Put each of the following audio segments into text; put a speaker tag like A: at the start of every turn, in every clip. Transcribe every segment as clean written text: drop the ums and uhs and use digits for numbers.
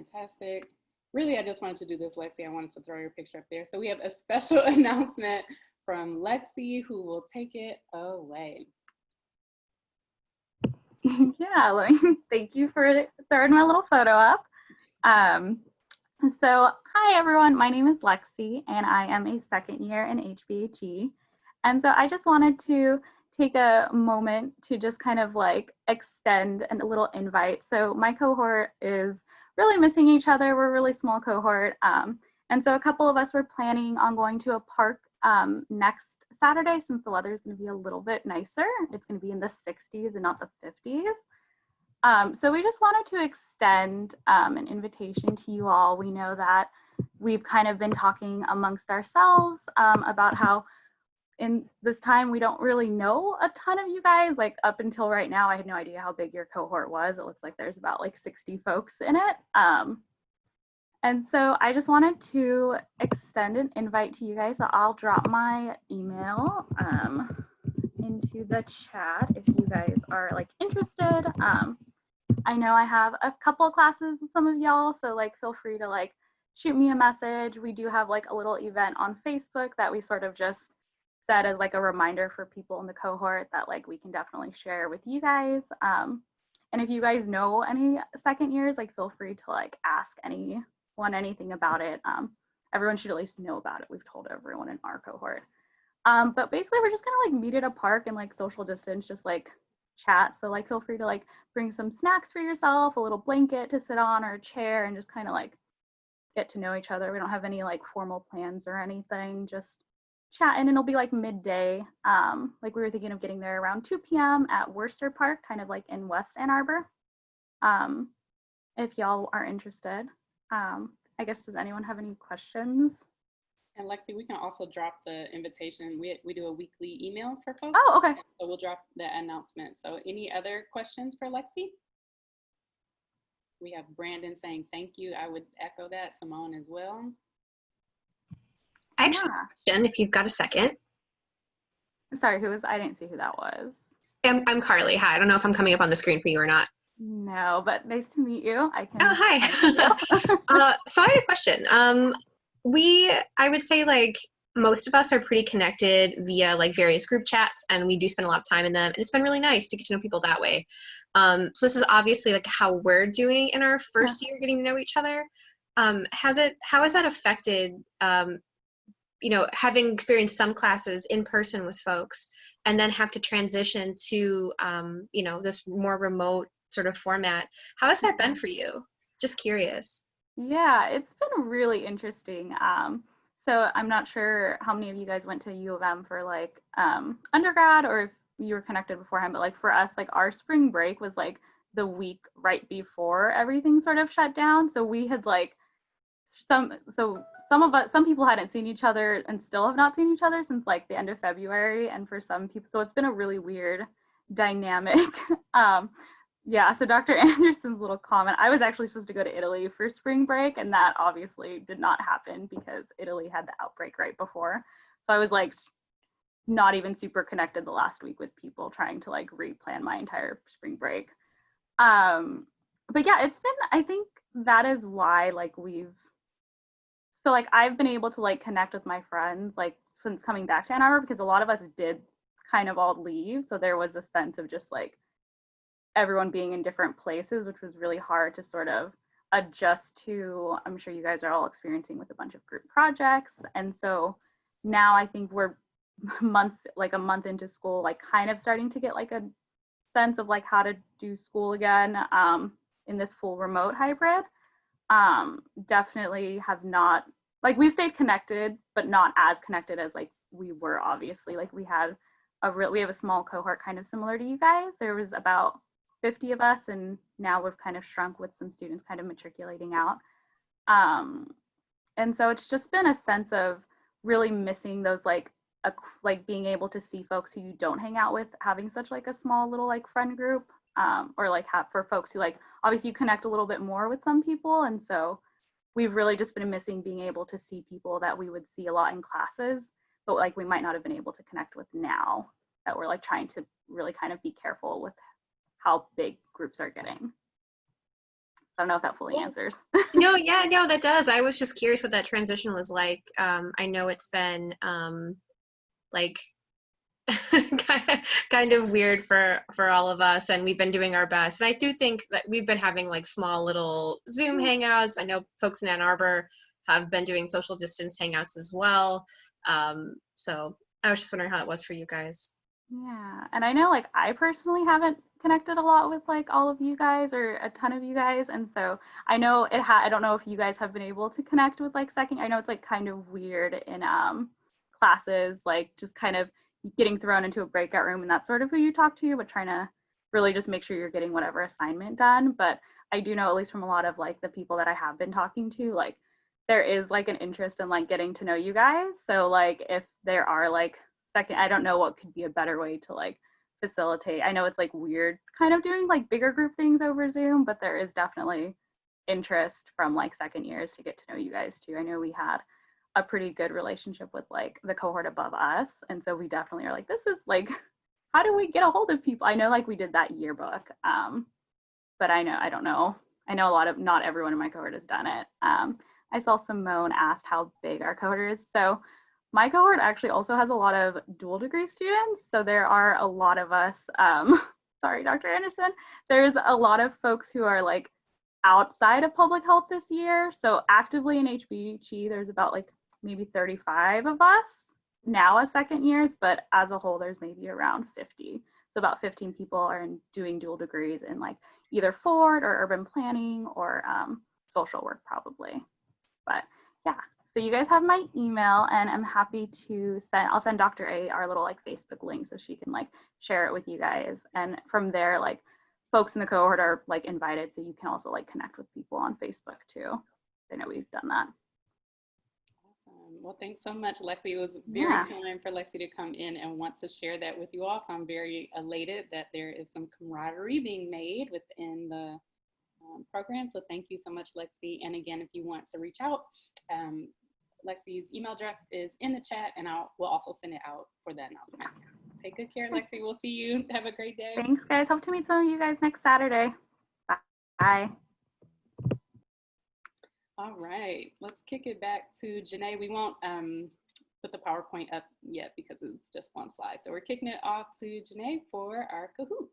A: fantastic. Really, I just wanted to do this, Lexi. I wanted to throw your picture up there. So we have a special announcement from Lexi, who will take it away.
B: Yeah, thank you for throwing my little photo up. So hi everyone, my name is Lexi and I am a second year in HVAC. And so I just wanted to take a moment to just kind of like extend a little invite. So my cohort is really missing each other. We're a really small cohort. And so a couple of us were planning on going to a park next Saturday, since the weather is going to be a little bit nicer. It's going to be in the 60s and not the 50s. So we just wanted to extend an invitation to you all. We know that we've kind of been talking amongst ourselves about how in this time we don't really know a ton of you guys. Like up until right now, I had no idea how big your cohort was. It looks like there's about like 60 folks in it. And so I just wanted to extend an invite to you guys. So I'll drop my email into the chat if you guys are like interested. I know I have a couple of classes with some of y'all, so like feel free to like shoot me a message. We do have like a little event on Facebook that we sort of just set as like a reminder for people in the cohort that like we can definitely share with you guys. And if you guys know any second years, like feel free to like ask anyone anything about it. Everyone should at least know about it. We've told everyone in our cohort. But basically we're just gonna like meet at a park and like social distance, just like chat. So like feel free to like bring some snacks for yourself, a little blanket to sit on or a chair, and just kind of like get to know each other. We don't have any like formal plans or anything, just chatting, and it'll be like midday. Like we were thinking of getting there around 2 p.m. at Worcester Park, kind of like in West Ann Arbor. If y'all are interested. I guess, does anyone have any questions?
A: And Lexi, we can also drop the invitation. We do a weekly email for folks.
B: Oh, okay.
A: So we'll drop the announcement. So any other questions for Lexi? We have Brandon saying thank you. I would echo that. Simone as well.
C: I actually have a question if you've got a second.
B: Sorry, I didn't see who that was.
C: I'm Carly. Hi, I don't know if I'm coming up on the screen for you or not.
B: No, but nice to meet you.
C: Oh, hi. So I had a question. I would say like most of us are pretty connected via like various group chats, and we do spend a lot of time in them, and it's been really nice to get to know people that way. So this is obviously like how we're doing in our first year getting to know each other. How has that affected, having experienced some classes in person with folks and then have to transition to, this more remote sort of format? How has that been for you? Just curious.
B: Yeah, it's been really interesting. So I'm not sure how many of you guys went to U of M for like undergrad, or if you were connected beforehand, but like for us, like our spring break was like the week right before everything sort of shut down. So we had like some people hadn't seen each other and still have not seen each other since like the end of February. And for some people, so it's been a really weird dynamic. Yeah, so Dr. Anderson's little comment, I was actually supposed to go to Italy for spring break, and that obviously did not happen because Italy had the outbreak right before. So I was like not even super connected the last week with people, trying to like replan my entire spring break. But yeah, I think that is why like I've been able to like connect with my friends like since coming back to Ann Arbor, because a lot of us did kind of all leave. So there was a sense of just like everyone being in different places, which was really hard to sort of adjust to. I'm sure you guys are all experiencing with a bunch of group projects. And so now I think we're a month into school, like kind of starting to get like a sense of like how to do school again in this full remote hybrid. Definitely have not, like we've stayed connected, but not as connected as like we were, obviously. Like we have a small cohort kind of similar to you guys. There was about 50 of us, and now we've kind of shrunk with some students kind of matriculating out. And so it's just been a sense of really missing those like being able to see folks who you don't hang out with, having such like a small little like friend group, or like for folks who like obviously you connect a little bit more with some people. And so we've really just been missing being able to see people that we would see a lot in classes, but like we might not have been able to connect with now, that we're like trying to really kind of be careful with how big groups are getting. I don't know if that fully
C: Cool.
B: answers.
C: No, yeah, no, that does. I was just curious what that transition was like. I know it's been like kind of weird for all of us, and we've been doing our best. And I do think that we've been having like small little Zoom hangouts. I know folks in Ann Arbor have been doing social distance hangouts as well. So I was just wondering how it was for you guys.
B: Yeah, and I know like I personally haven't connected a lot with like all of you guys or a ton of you guys, and so I know I don't know if you guys have been able to connect with like second. I know it's like kind of weird in classes, like just kind of getting thrown into a breakout room and that's sort of who you talk to, but trying to really just make sure you're getting whatever assignment done. But I do know, at least from a lot of like the people that I have been talking to, like there is like an interest in like getting to know you guys. So like if there are like second, I don't know what could be a better way to like facilitate. I know it's like weird kind of doing like bigger group things over Zoom, but there is definitely interest from like second years to get to know you guys too. I know we had a pretty good relationship with like the cohort above us, and so we definitely are like, this is like, how do we get a hold of people? I know like we did that yearbook, but I don't know. I know a lot of, not everyone in my cohort has done it. I saw Simone asked how big our cohort is. So my cohort actually also has a lot of dual degree students. So there are a lot of us, sorry, Dr. Anderson, there's a lot of folks who are like outside of public health this year. So actively in HBG, there's about like maybe 35 of us now as second years, but as a whole, there's maybe around 50. So about 15 people are doing dual degrees in like either Ford or urban planning or social work probably. But yeah, so you guys have my email and I'm happy to I'll send Dr. A our little like Facebook link so she can like share it with you guys. And from there, like folks in the cohort are like invited, so you can also like connect with people on Facebook too. I know we've done that.
A: Awesome. Well, thanks so much, Lexi. It was very kind for Lexi to come in and want to share that with you all. So I'm very elated that there is some camaraderie being made within the program. So thank you so much, Lexi. And again, if you want to reach out, Lexi's email address is in the chat, and we'll also send it out for the announcement. Take good care, Lexi. We'll see you. Have a great day.
B: Thanks, guys. Hope to meet some of you guys next Saturday. Bye.
A: All right, let's kick it back to Janae. We won't put the PowerPoint up yet because it's just one slide. So we're kicking it off to Janae for our Kahoot.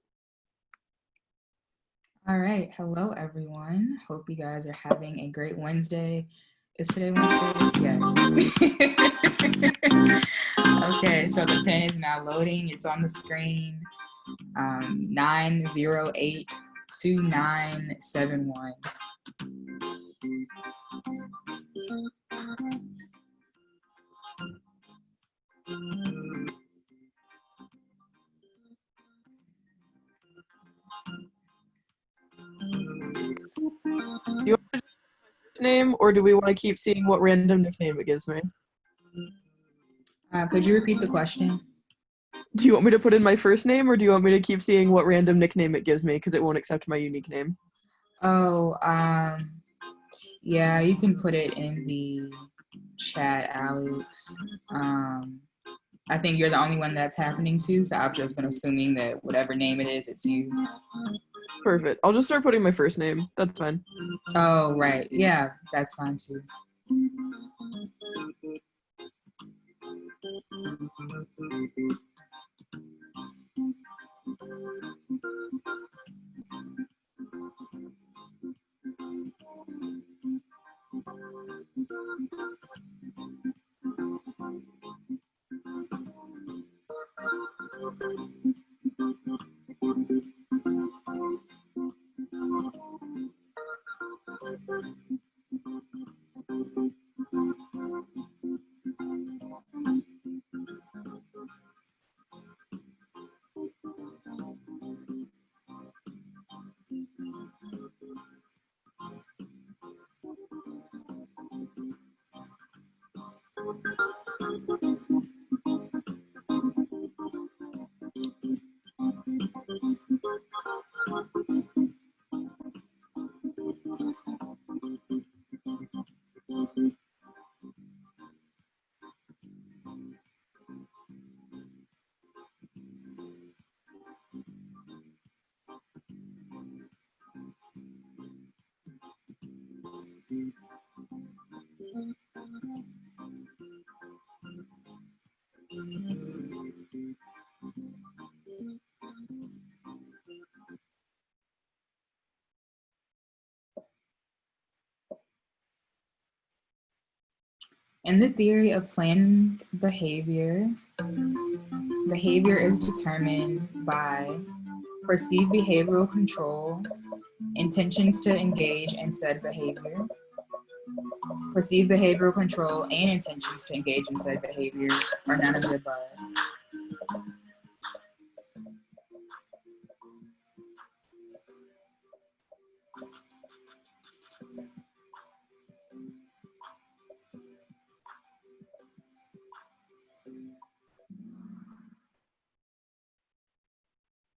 D: All right, hello everyone. Hope you guys are having a great Wednesday. Is today Wednesday? Yes. Okay, so the pen is now loading. It's on the screen. 9082971.
E: Do you want to first name, or do we want to keep seeing what random nickname it gives me?
D: Could you repeat the question?
E: Do you want me to put in my first name, or do you want me to keep seeing what random nickname it gives me because it won't accept my unique name?
D: Oh, yeah, you can put it in the chat, Alex. I think you're the only one that's happening to, so I've just been assuming that whatever name it is, it's you.
E: Perfect. I'll just start putting my first name. That's fine.
D: Oh, right. Yeah, that's fine too. In the theory of planned behavior, behavior is determined by perceived behavioral control, intentions to engage in said behavior, perceived behavioral control, and intentions to engage in said behavior, or none of the above.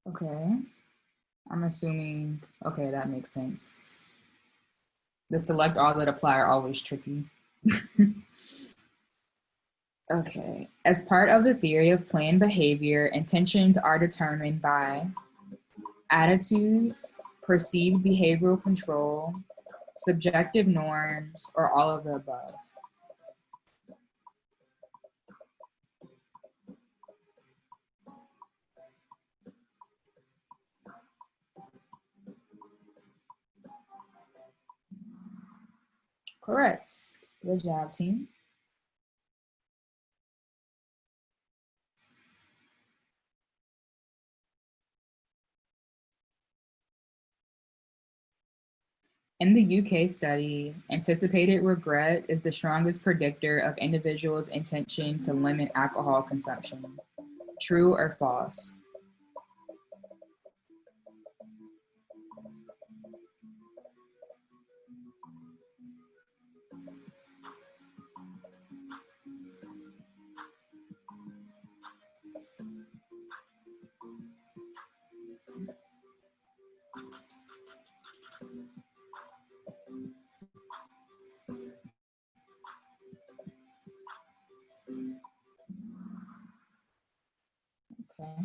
D: Okay, I'm assuming, okay, that makes sense. The select all that apply are always tricky. Okay, as part of the theory of planned behavior, intentions are determined by attitudes, perceived behavioral control, subjective norms, or all of the above. Correct. Good job, team. In the UK study, anticipated regret is the strongest predictor of individuals' intention to limit alcohol consumption. True or false? Okay.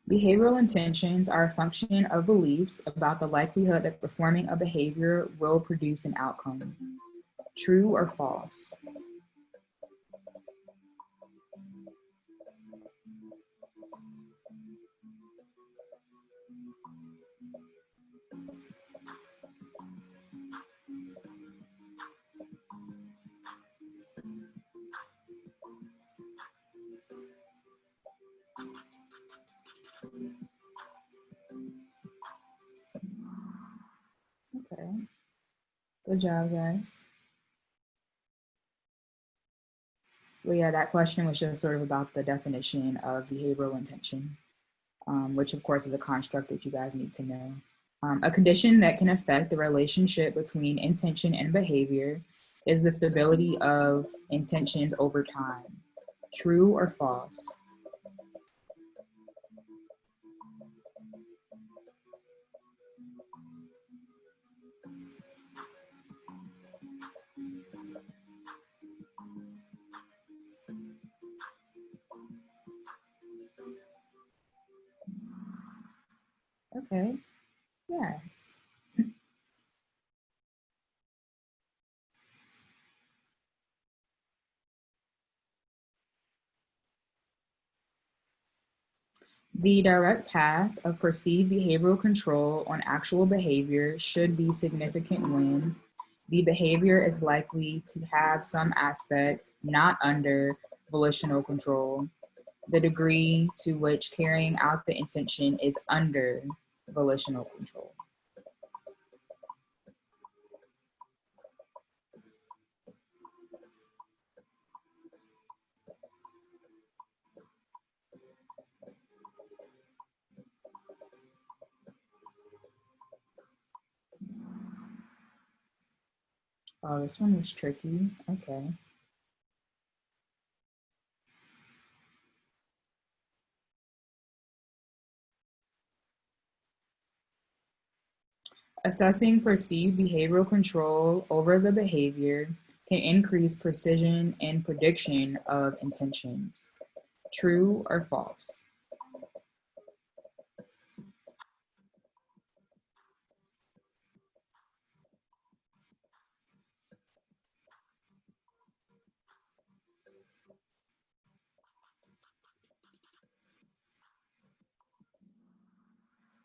D: Behavioral intentions are a function of beliefs about the likelihood that performing a behavior will produce an outcome. True or false? Okay. Good job, guys. Well, yeah, that question was just sort of about the definition of behavioral intention, which of course is a construct that you guys need to know. A condition that can affect the relationship between intention and behavior is the stability of intentions over time. True or false? Okay, yes. The direct path of perceived behavioral control on actual behavior should be significant when the behavior is likely to have some aspect not under volitional control, the degree to which carrying out the intention is under volitional control. Oh, this one was tricky. Okay. Assessing perceived behavioral control over the behavior can increase precision and prediction of intentions. True or false?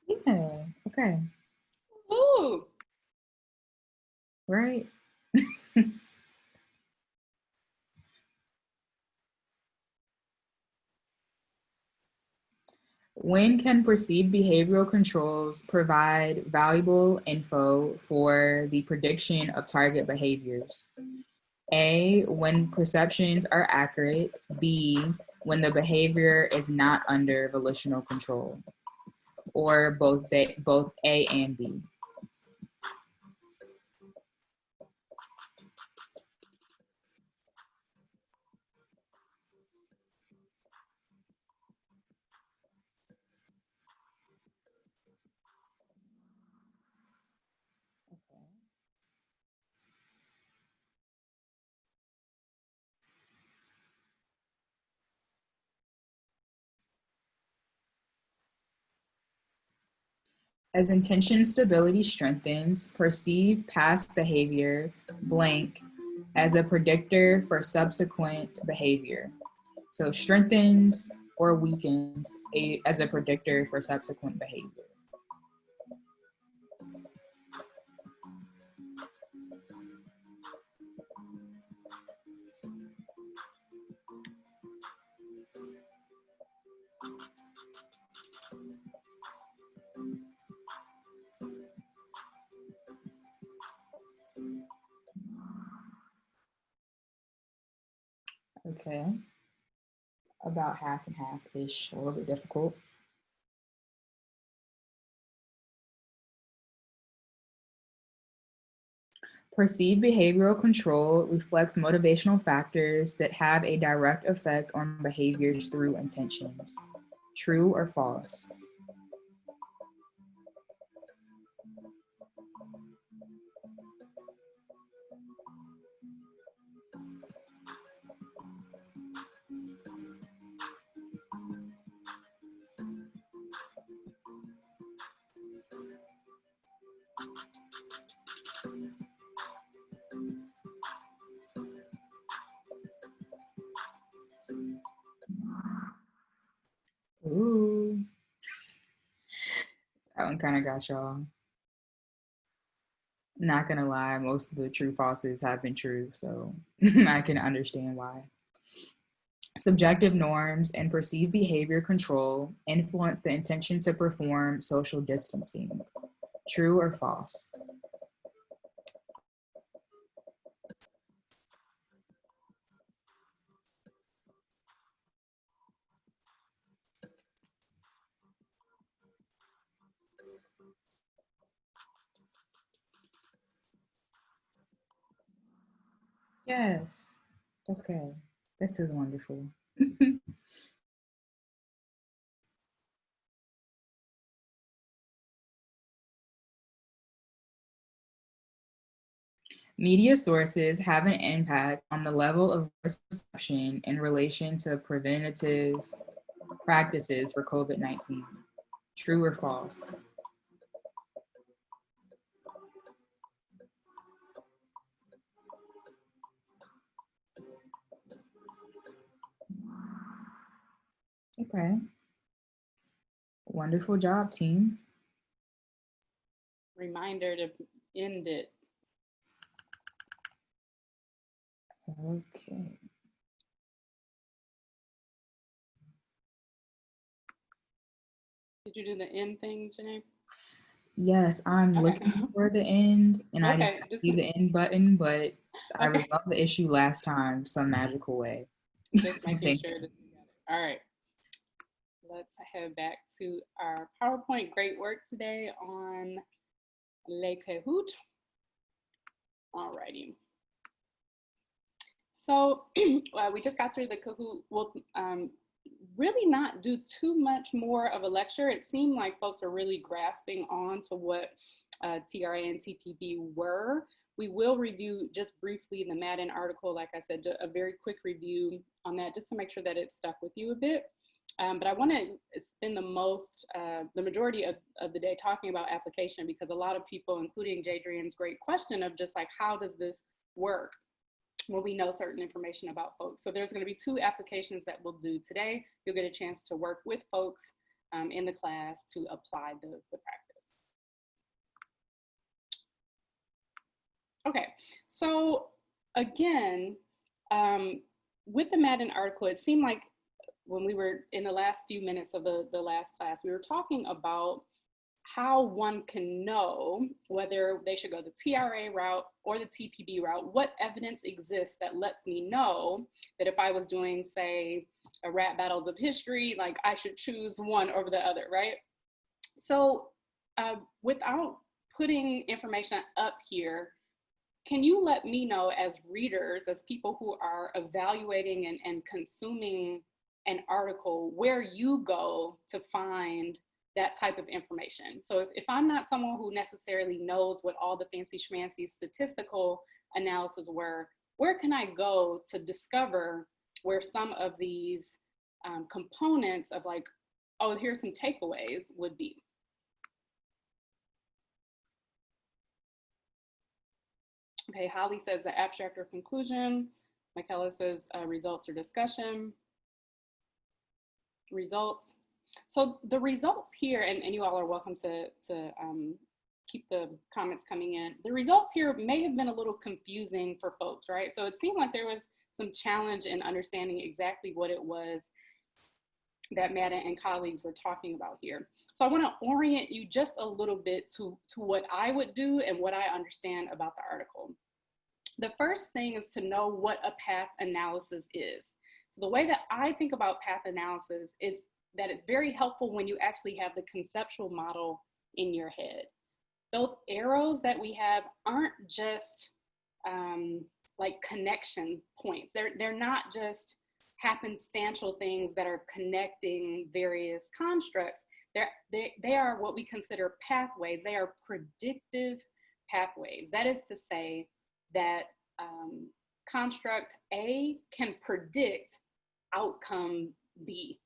D: Yeah, okay,
A: Ooh.
D: right. When can perceived behavioral controls provide valuable info for the prediction of target behaviors? A, when perceptions are accurate. B, when the behavior is not under volitional control. Or both A and B. As intention stability strengthens, perceive past behavior blank as a predictor for subsequent behavior. So strengthens or weakens as a predictor for subsequent behavior. Okay, about half and half-ish, a little bit difficult. Perceived behavioral control reflects motivational factors that have a direct effect on behaviors through intentions. True or false? Ooh, that one kind of got y'all. Not gonna lie, most of the true falses have been true, so I can understand why. Subjective norms and perceived behavior control influence the intention to perform social distancing. True or false? Yes. Okay. This is wonderful. Media sources have an impact on the level of risk perception in relation to preventative practices for COVID-19. True or false? Okay. Wonderful job, team.
A: Reminder to end it.
D: Okay.
A: Did you do the end thing, Janae?
D: Yes, I'm
A: Okay.
D: looking for the end, and I
A: Okay.
D: didn't see the end button, but I
A: Okay.
D: resolved the issue last time some magical way.
A: Just
D: So
A: making
D: thank
A: sure
D: you.
A: that you got it. All right. Let's head back to our PowerPoint. Great work today on Le Kahoot. All righty. So we just got through the Kahoot. We'll really not do too much more of a lecture. It seemed like folks were really grasping on to what TRA and TPB were, We will review just briefly the Madden article, like I said, a very quick review on that just to make sure that it stuck with you a bit. But I want to spend the majority of the day talking about application, because a lot of people, including Jadrian's great question of just like, how does this work when we know certain information about folks? So there's going to be 2 applications that we'll do today. You'll get a chance to work with folks in the class to apply the practice. Okay, so again, with the Madden article, it seemed like when we were in the last few minutes of the last class, we were talking about how one can know whether they should go the TRA route or the TPB route. What evidence exists that lets me know that if I was doing, say, a rap battles of history, like I should choose one over the other, right? So without putting information up here, can you let me know as readers, as people who are evaluating and consuming an article, where you go to find that type of information? So if I'm not someone who necessarily knows what all the fancy schmancy statistical analysis were, where can I go to discover where some of these components of like, oh, here's some takeaways would be? Okay, Holly says the abstract or conclusion. Michaela says results or discussion. Results. So the results here, and you all are welcome to keep the comments coming in. The results here may have been a little confusing for folks, right? So it seemed like there was some challenge in understanding exactly what it was that Madden and colleagues were talking about here. So I want to orient you just a little bit to what I would do and what I understand about the article. The first thing is to know what a path analysis is. So the way that I think about path analysis is that it's very helpful when you actually have the conceptual model in your head. Those arrows that we have aren't just like connection points. They're not just happenstantial things that are connecting various constructs. They are what we consider pathways. They are predictive pathways. That is to say that construct A can predict outcome B.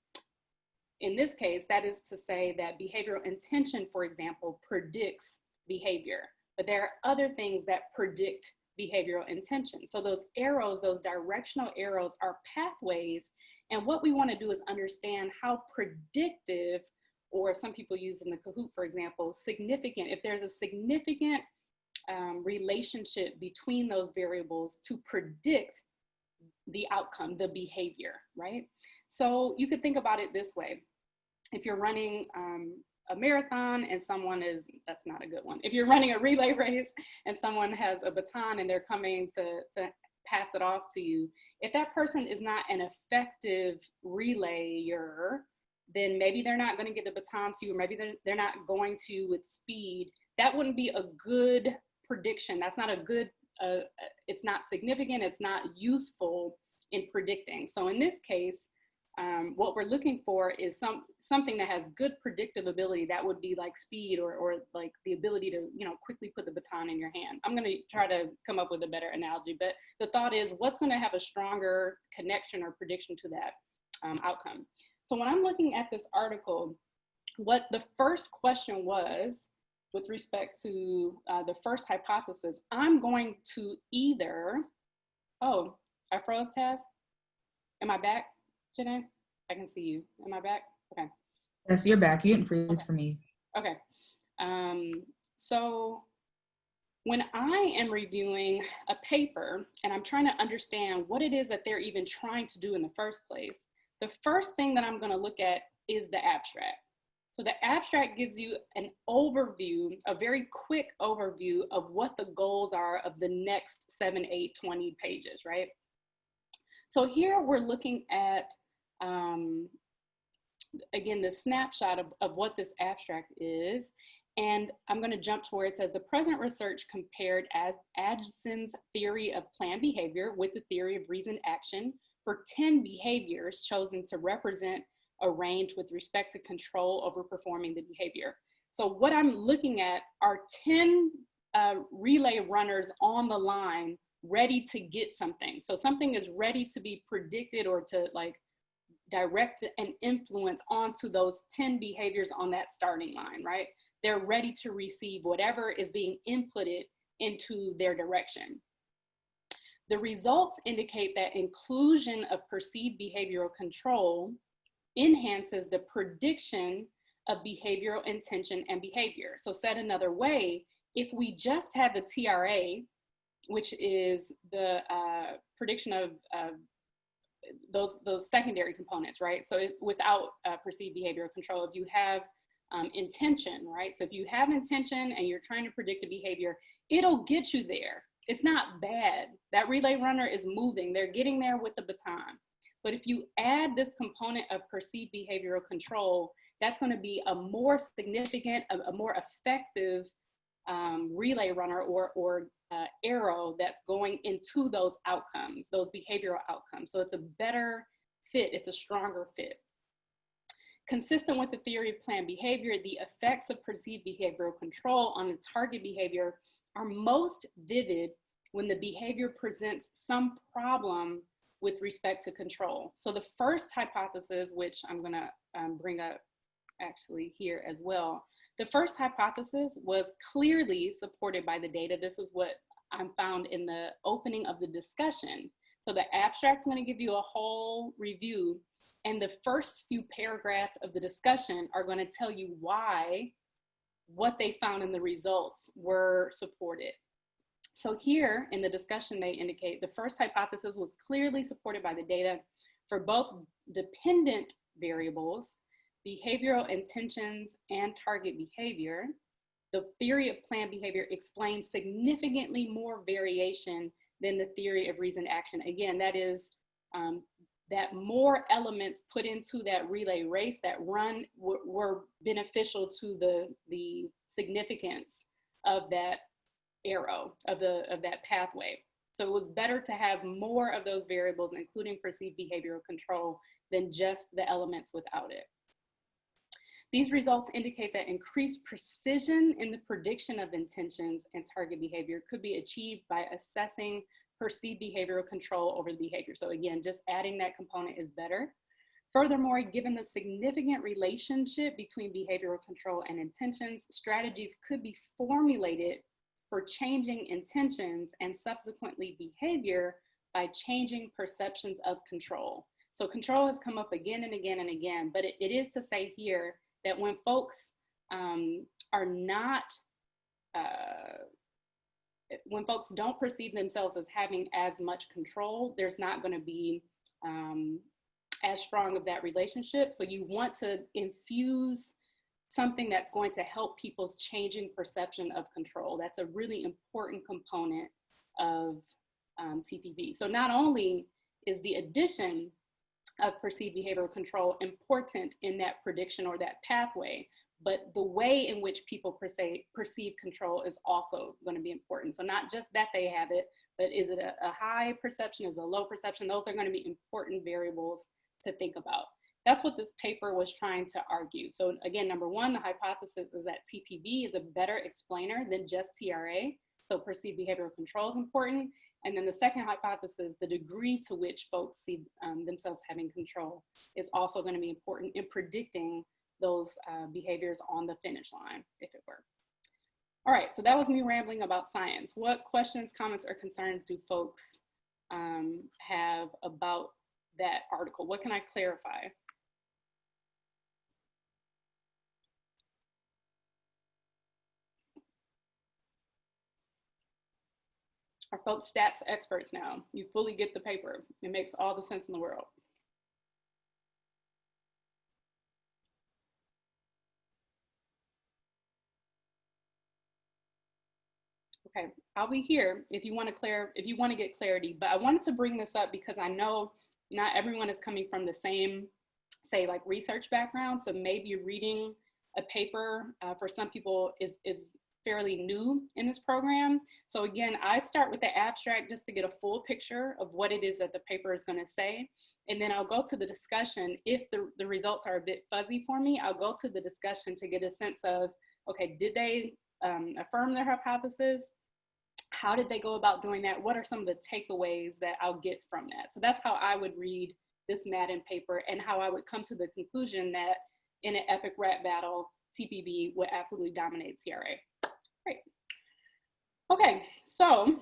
A: In this case, that is to say that behavioral intention, for example, predicts behavior, but there are other things that predict behavioral intention. So those arrows, those directional arrows, are pathways, and what we want to do is understand how predictive, or some people use in the Kahoot, for example, significant, if there's a significant relationship between those variables to predict the outcome, the behavior, right? So you could think about it this way. If you're running a marathon and someone is, that's not a good one. If you're running a relay race and someone has a baton and they're coming to pass it off to you, if that person is not an effective relayer, then maybe they're not going to get the baton to you, or maybe they're not going to with speed. That wouldn't be a good prediction. That's not a good, it's not significant, it's not useful in predicting. So in this case, what we're looking for is something that has good predictive ability. That would be like speed, or like the ability to, you know, quickly put the baton in your hand. I'm going to try to come up with a better analogy, but the thought is, what's going to have a stronger connection or prediction to that outcome? So when I'm looking at this article, what the first question was with respect to the first hypothesis, I'm going to either, oh, I froze, Taz? Am I back? Janae, I can see you. Am I back? Okay.
D: Yes, you're back. You didn't freeze for me.
A: Okay. So when I am reviewing a paper and I'm trying to understand what it is that they're even trying to do in the first place, the first thing that I'm going to look at is the abstract. So the abstract gives you an overview, a very quick overview of what the goals are of the next 7, 8, 20 pages, right? So here we're looking at, again, the snapshot of what this abstract is. And I'm going to jump to where it says the present research compared Adson's theory of planned behavior with the theory of reasoned action for 10 behaviors chosen to represent a range with respect to control over performing the behavior. So what I'm looking at are 10 relay runners on the line ready to get something. So something is ready to be predicted or to like direct and influence onto those 10 behaviors on that starting line, right? They're ready to receive whatever is being inputted into their direction. The results indicate that inclusion of perceived behavioral control enhances the prediction of behavioral intention and behavior. So said another way, if we just have the TRA, which is the prediction of those secondary components, right? So without perceived behavioral control, if you have intention, right? So if you have intention and you're trying to predict a behavior, it'll get you there. It's not bad. That relay runner is moving. They're getting there with the baton. But if you add this component of perceived behavioral control, that's going to be a more significant, a more effective relay runner or arrow that's going into those outcomes, those behavioral outcomes. So it's a better fit. It's a stronger fit. Consistent with the theory of planned behavior, the effects of perceived behavioral control on the target behavior are most vivid when the behavior presents some problem with respect to control. So the first hypothesis, which I'm going to bring up actually here as well, the first hypothesis was clearly supported by the data. This is what I found in the opening of the discussion. So the abstract's going to give you a whole review, and the first few paragraphs of the discussion are going to tell you why what they found in the results were supported. So here in the discussion, they indicate the first hypothesis was clearly supported by the data for both dependent variables, behavioral intentions, and target behavior. The theory of planned behavior explains significantly more variation than the theory of reasoned action. Again, that is that more elements put into that relay race, that run, were beneficial to the significance of that arrow, of that pathway. So it was better to have more of those variables, including perceived behavioral control, than just the elements without it. These results indicate that increased precision in the prediction of intentions and target behavior could be achieved by assessing perceived behavioral control over the behavior. So again, just adding that component is better. Furthermore, given the significant relationship between behavioral control and intentions, strategies could be formulated for changing intentions and subsequently behavior by changing perceptions of control. So control has come up again and again and again, but it is to say here that when folks are not, when folks don't perceive themselves as having as much control, there's not going to be as strong of that relationship. So you want to infuse something that's going to help people's changing perception of control. That's a really important component of TPB. So not only is the addition of perceived behavioral control important in that prediction or that pathway, but the way in which people perceive control is also going to be important. So not just that they have it, but is it a high perception, is it a low perception? Those are going to be important variables to think about. That's what this paper was trying to argue. So again, number one, the hypothesis is that TPB is a better explainer than just TRA. So perceived behavioral control is important. And then the second hypothesis, the degree to which folks see themselves having control is also going to be important in predicting those behaviors on the finish line, if it were. All right, so that was me rambling about science. What questions, comments, or concerns do folks have about that article? What can I clarify? Are folks stats experts now? You fully get the paper. It makes all the sense in the world. Okay, I'll be here if you want to get clarity, but I wanted to bring this up because I know not everyone is coming from the same, say, like research background. So maybe reading a paper for some people is fairly new in this program. So again, I'd start with the abstract just to get a full picture of what it is that the paper is going to say. And then I'll go to the discussion. If the results are a bit fuzzy for me, I'll go to the discussion to get a sense of, okay, did they affirm their hypothesis? How did they go about doing that? What are some of the takeaways that I'll get from that? So that's how I would read this Madden paper, and how I would come to the conclusion that in an epic rap battle, TPB would absolutely dominate TRA. Great. Okay, so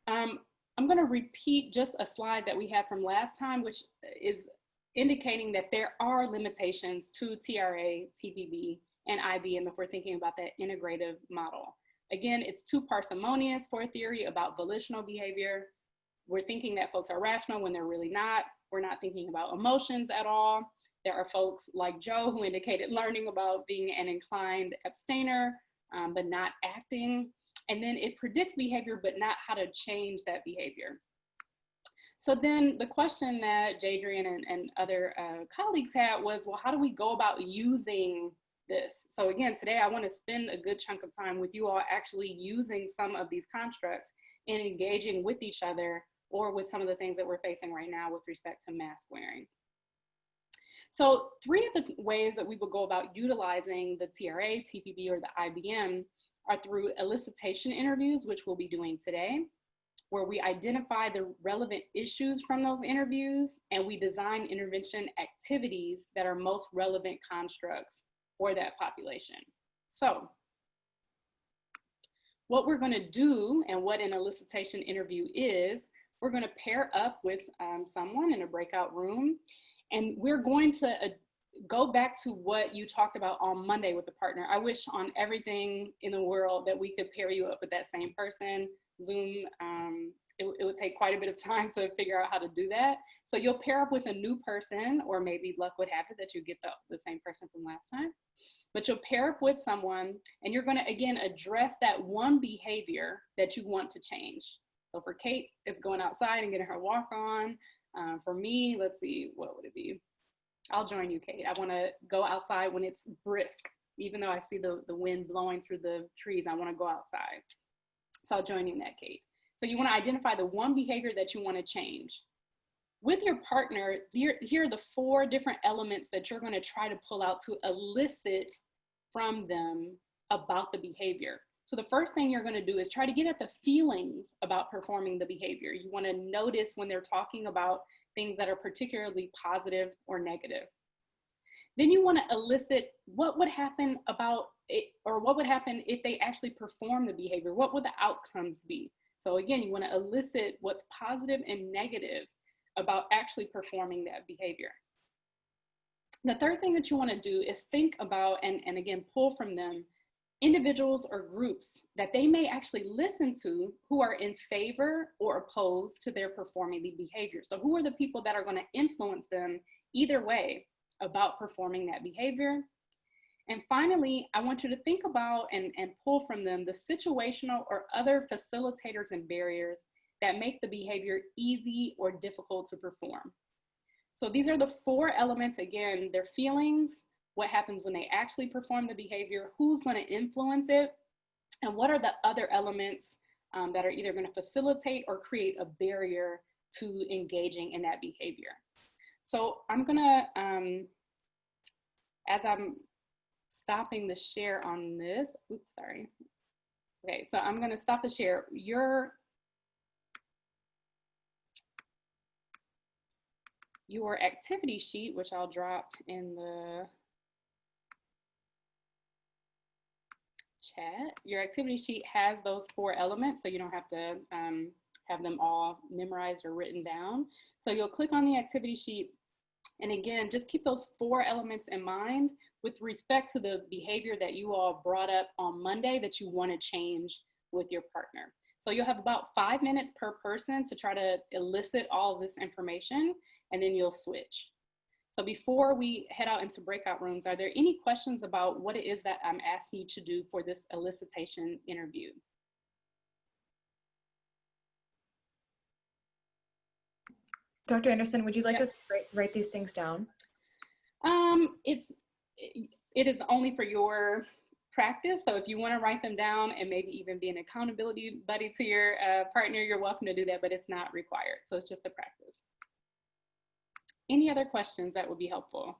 A: I'm going to repeat just a slide that we had from last time, which is indicating that there are limitations to TRA, TPB, and IBM if we're thinking about that integrative model. Again, it's too parsimonious for a theory about volitional behavior. We're thinking that folks are rational when they're really not. We're not thinking about emotions at all. There are folks like Joe who indicated learning about being an inclined abstainer, but not acting. And then it predicts behavior, but not how to change that behavior. So then the question that Jadrian and other colleagues had was, well, how do we go about using this? So again, today I want to spend a good chunk of time with you all actually using some of these constructs and engaging with each other, or with some of the things that we're facing right now with respect to mask wearing. So 3 of the ways that we will go about utilizing the TRA, TPB, or the IBM are through elicitation interviews, which we'll be doing today, where we identify the relevant issues from those interviews, and we design intervention activities that are most relevant constructs for that population. So what we're going to do, and what an elicitation interview is, we're going to pair up with someone in a breakout room, and we're going to go back to what you talked about on Monday with the partner. I wish on everything in the world that we could pair you up with that same person. Zoom, it would take quite a bit of time to figure out how to do that. So you'll pair up with a new person, or maybe luck would have it that you get the same person from last time. But you'll pair up with someone, and you're going to, again, address that one behavior that you want to change. So for Kate, it's going outside and getting her walk on. For me, let's see, what would it be? I'll join you, Kate. I want to go outside when it's brisk. Even though I see the wind blowing through the trees, I want to go outside. So I'll join you in that, Kate. So you want to identify the one behavior that you want to change. With your partner, here are the 4 different elements that you're going to try to pull out to elicit from them about the behavior. So the first thing you're going to do is try to get at the feelings about performing the behavior. You want to notice when they're talking about things that are particularly positive or negative. Then you want to elicit what would happen about it, or what would happen if they actually perform the behavior. What would the outcomes be? So again, you want to elicit what's positive and negative about actually performing that behavior. The third thing that you want to do is think about, and again, pull from them, individuals or groups that they may actually listen to who are in favor or opposed to their performing the behavior. So who are the people that are going to influence them either way about performing that behavior? And finally, I want you to think about and pull from them the situational or other facilitators and barriers that make the behavior easy or difficult to perform. So these are the 4 elements. Again, their feelings, what happens when they actually perform the behavior, who's going to influence it, and what are the other elements that are either going to facilitate or create a barrier to engaging in that behavior. So I'm going to, as I'm stopping the share on this, oops, sorry. Okay, so I'm going to stop the share. Your activity sheet, which I'll drop in the chat, your activity sheet has those 4 elements, so you don't have to have them all memorized or written down. So you'll click on the activity sheet, and again, just keep those 4 elements in mind with respect to the behavior that you all brought up on Monday that you want to change with your partner. So you'll have about 5 minutes per person to try to elicit all of this information, and then you'll switch. So before we head out into breakout rooms, are there any questions about what it is that I'm asking you to do for this elicitation interview?
F: Dr. Anderson, would you like us to write these things down?
A: It is only for your practice. So if you want to write them down and maybe even be an accountability buddy to your partner, you're welcome to do that, but it's not required. So it's just a practice. Any other questions that would be helpful?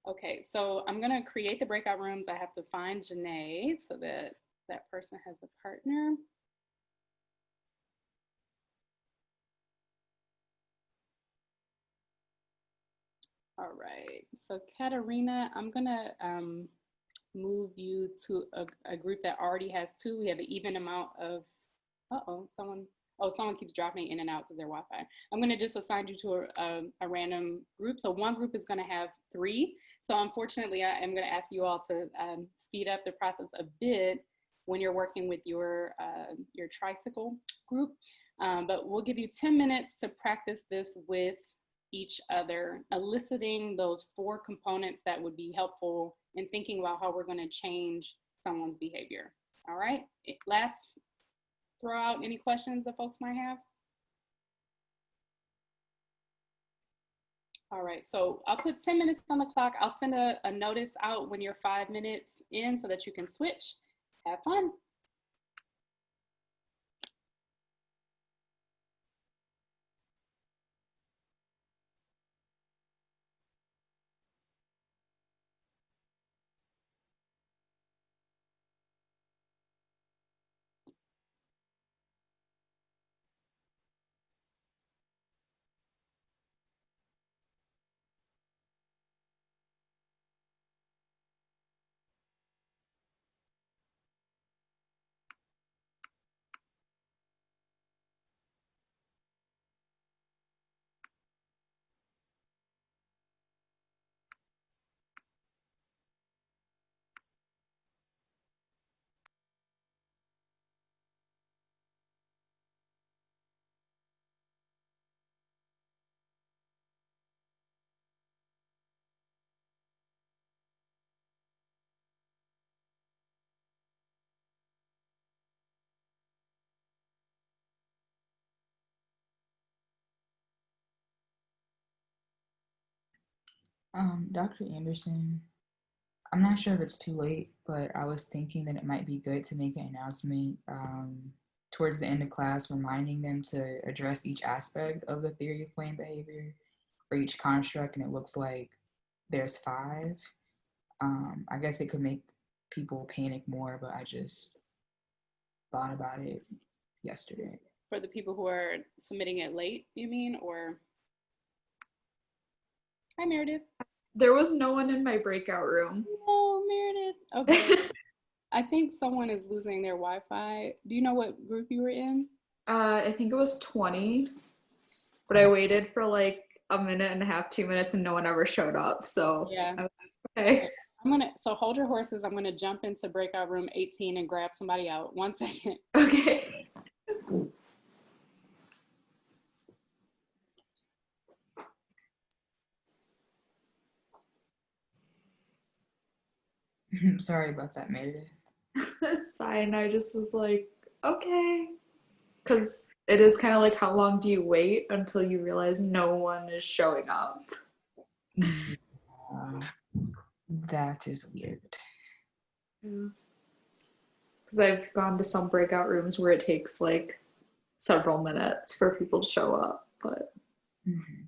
A: Okay, so I'm gonna create the breakout rooms. I have to find Janae so that that person has a partner. All right, so Katarina, I'm gonna move you to a group that already has two. We have an even amount of, someone keeps dropping in and out because their Wi-Fi. I'm gonna just assign you to a random group. So one group is gonna have three. So unfortunately, I am gonna ask you all to speed up the process a bit when you're working with your tricycle group. But we'll give you 10 minutes to practice this with each other, eliciting those four components that would be helpful in thinking about how we're going to change someone's behavior. All right, last throw out any questions that folks might have. All right, so I'll put 10 minutes on the clock. I'll send a notice out when you're 5 minutes in so that you can switch. Have fun.
D: Dr. Anderson, I'm not sure if it's too late, but I was thinking that it might be good to make an announcement towards the end of class, reminding them to address each aspect of the theory of planned behavior for each construct, and it looks like there's 5. I guess it could make people panic more, but I just thought about it yesterday.
A: For the people who are submitting it late, you mean, or? Hi, Meredith.
F: There was no one in my breakout room.
A: Oh, Meredith. Okay. I think someone is losing their Wi-Fi. Do you know what group you were in?
F: I think it was 20, but I waited for like a minute and a half, 2 minutes, and no one ever showed up. So
A: Yeah.
F: Okay.
A: So hold your horses. I'm gonna jump into breakout room 18 and grab somebody out. 1 second.
F: Okay.
D: Sorry about that, Meredith.
F: That's fine. I just was like, okay. Because it is kind of like, how long do you wait until you realize no one is showing up?
D: That is weird.
F: Because I've gone to some breakout rooms where it takes like several minutes for people to show up, but
D: Mhm.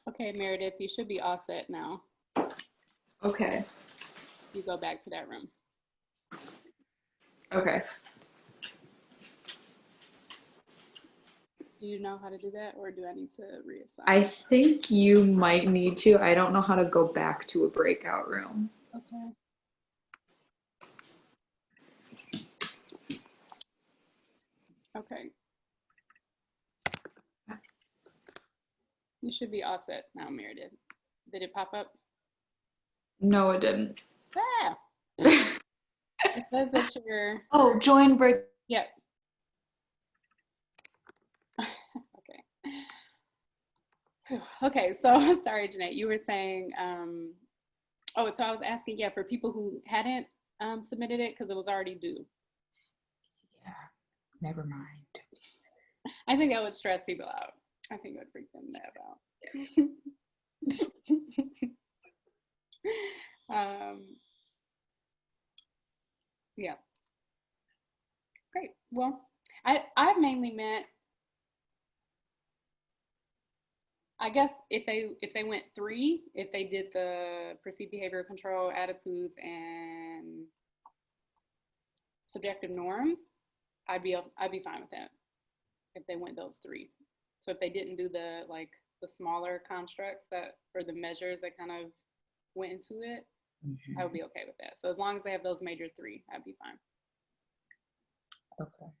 A: Okay, Meredith, you should be all set now.
F: okay.
A: You go back to that room.
F: Okay.
A: Do you know how to do that, or do I need to reassign?
F: I think you might need to. I don't know how to go back to a breakout room.
A: Okay. Okay. You should be all set now, Meredith. Did it pop up?
F: No, it didn't.
A: Ah! It says that you're.
F: Oh, join break.
A: Yep. Okay. Okay, so sorry, Jeanette, you were saying, so I was asking, yeah, for people who hadn't submitted it because it was already due.
D: Yeah. Never mind.
A: I think that would stress people out. I think it would freak them out. Yeah. Great. Well, I mainly meant, I guess if they went 3, if they did the perceived behavioral control, attitudes, and subjective norms, I'd be fine with that if they went those 3. So if they didn't do the smaller constructs that, or the measures that kind of went into it,
D: Mhm.
A: I would be okay with that. So as long as they have those major 3, I'd be fine.
D: Okay.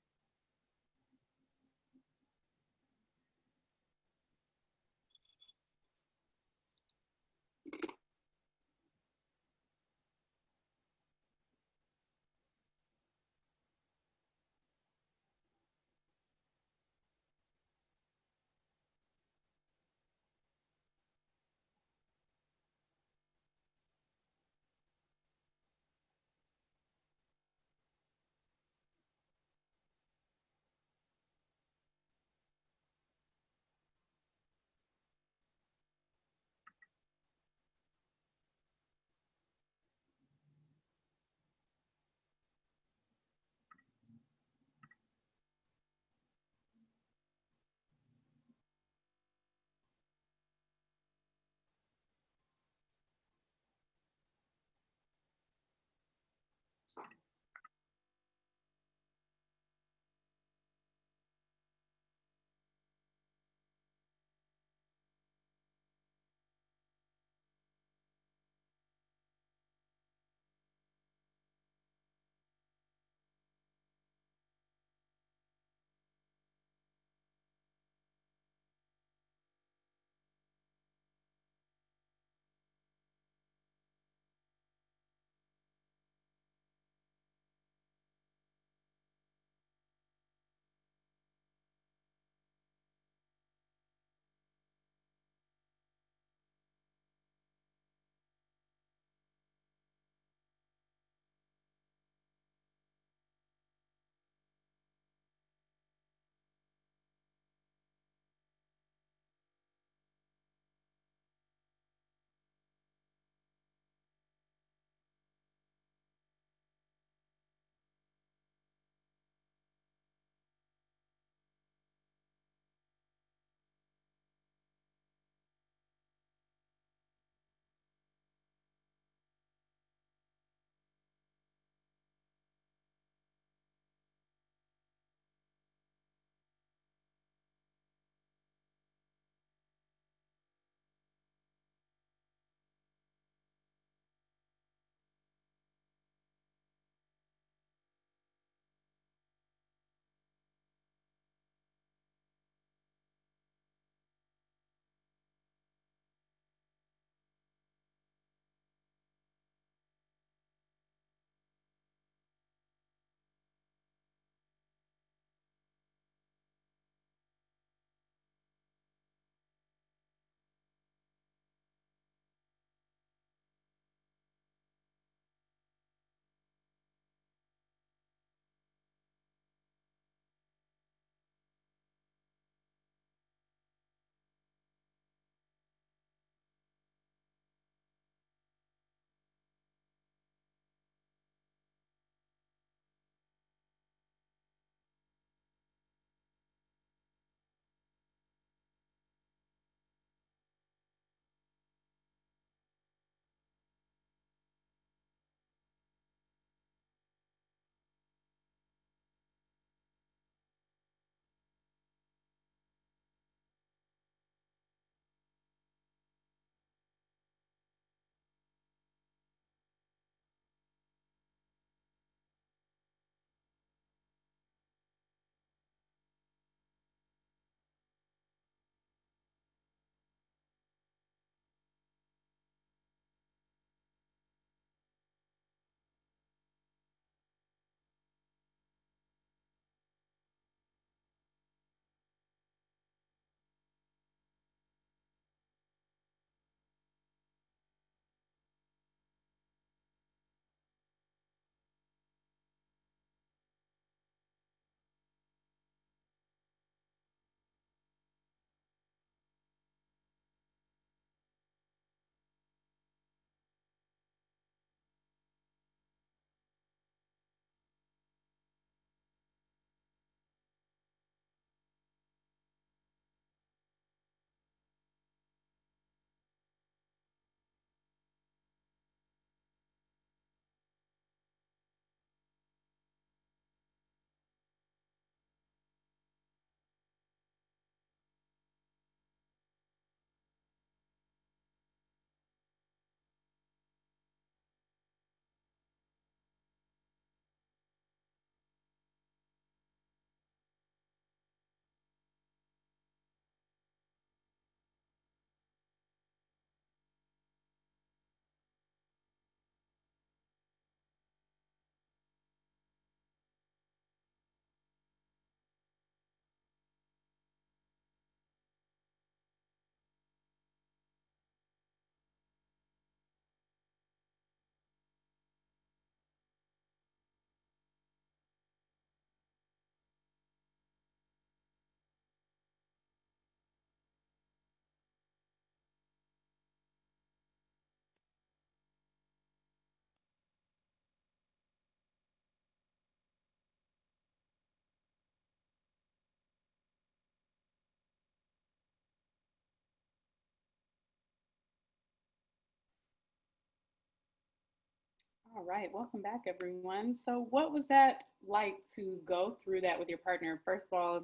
A: All right, welcome back, everyone. So, what was that like to go through that with your partner? First of all,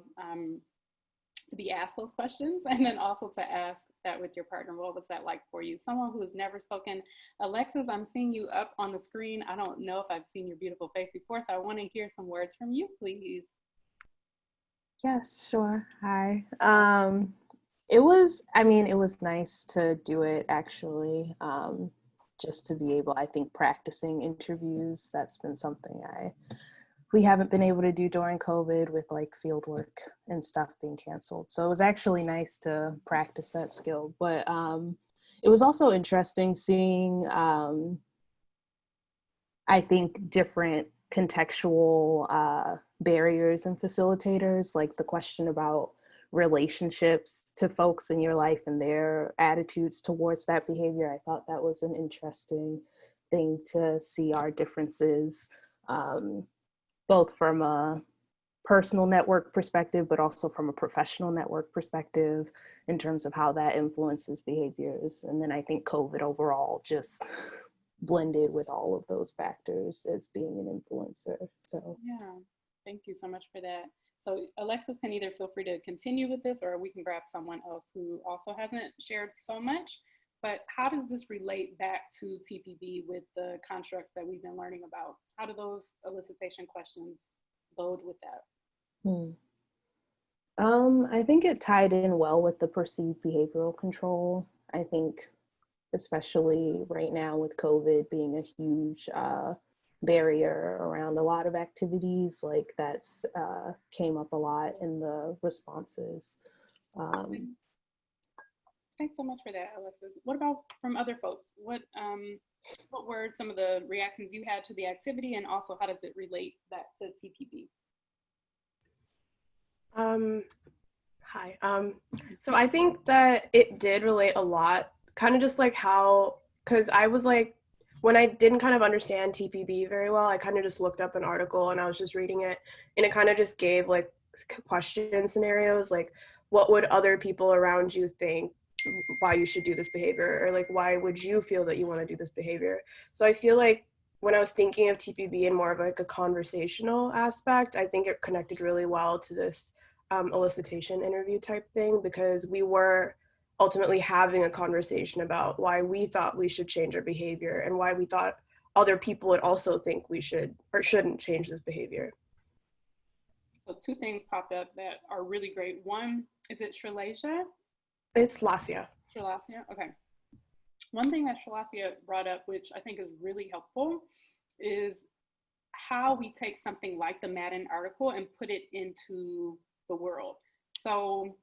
A: to be asked those questions, and then also to ask that with your partner. What was that like for you? Someone who has never spoken. Alexis, I'm seeing you up on the screen. I don't know if I've seen your beautiful face before, so I want to hear some words from you, please.
G: Yes, sure. Hi. It was nice to do it actually. Just to be able, I think practicing interviews, that's been something we haven't been able to do during COVID with like field work and stuff being canceled. So it was actually nice to practice that skill. But it was also interesting seeing, I think, different contextual barriers and facilitators, like the question about relationships to folks in your life and their attitudes towards that behavior. I thought that was an interesting thing to see our differences, both from a personal network perspective, but also from a professional network perspective in terms of how that influences behaviors. And then I think COVID overall just blended with all of those factors as being an influencer. So
A: yeah, thank you so much for that. So Alexis can either feel free to continue with this, or we can grab someone else who also hasn't shared so much. But how does this relate back to TPB with the constructs that we've been learning about? How do those elicitation questions bode with that?
G: I think it tied in well with the perceived behavioral control. I think especially right now with COVID being a huge barrier around a lot of activities, like that's came up a lot in the responses.
A: Thanks so much for that, Alexis. What about from other folks? What were some of the reactions you had to the activity, and also how does it relate back to TPB?
H: Hi. So I think that it did relate a lot, kind of just like how, because I was like, when I didn't kind of understand TPB very well, I kind of just looked up an article and I was just reading it, and it kind of just gave like question scenarios, like what would other people around you think why you should do this behavior, or like why would you feel that you want to do this behavior. So I feel like when I was thinking of TPB in more of like a conversational aspect, I think it connected really well to this elicitation interview type thing, because we were ultimately having a conversation about why we thought we should change our behavior and why we thought other people would also think we should or shouldn't change this behavior.
A: So two things popped up that are really great. One, is it Srilasia?
H: It's Lasia.
A: Srilasia, okay. One thing that Srilasia brought up, which I think is really helpful, is how we take something like the Madden article and put it into the world. So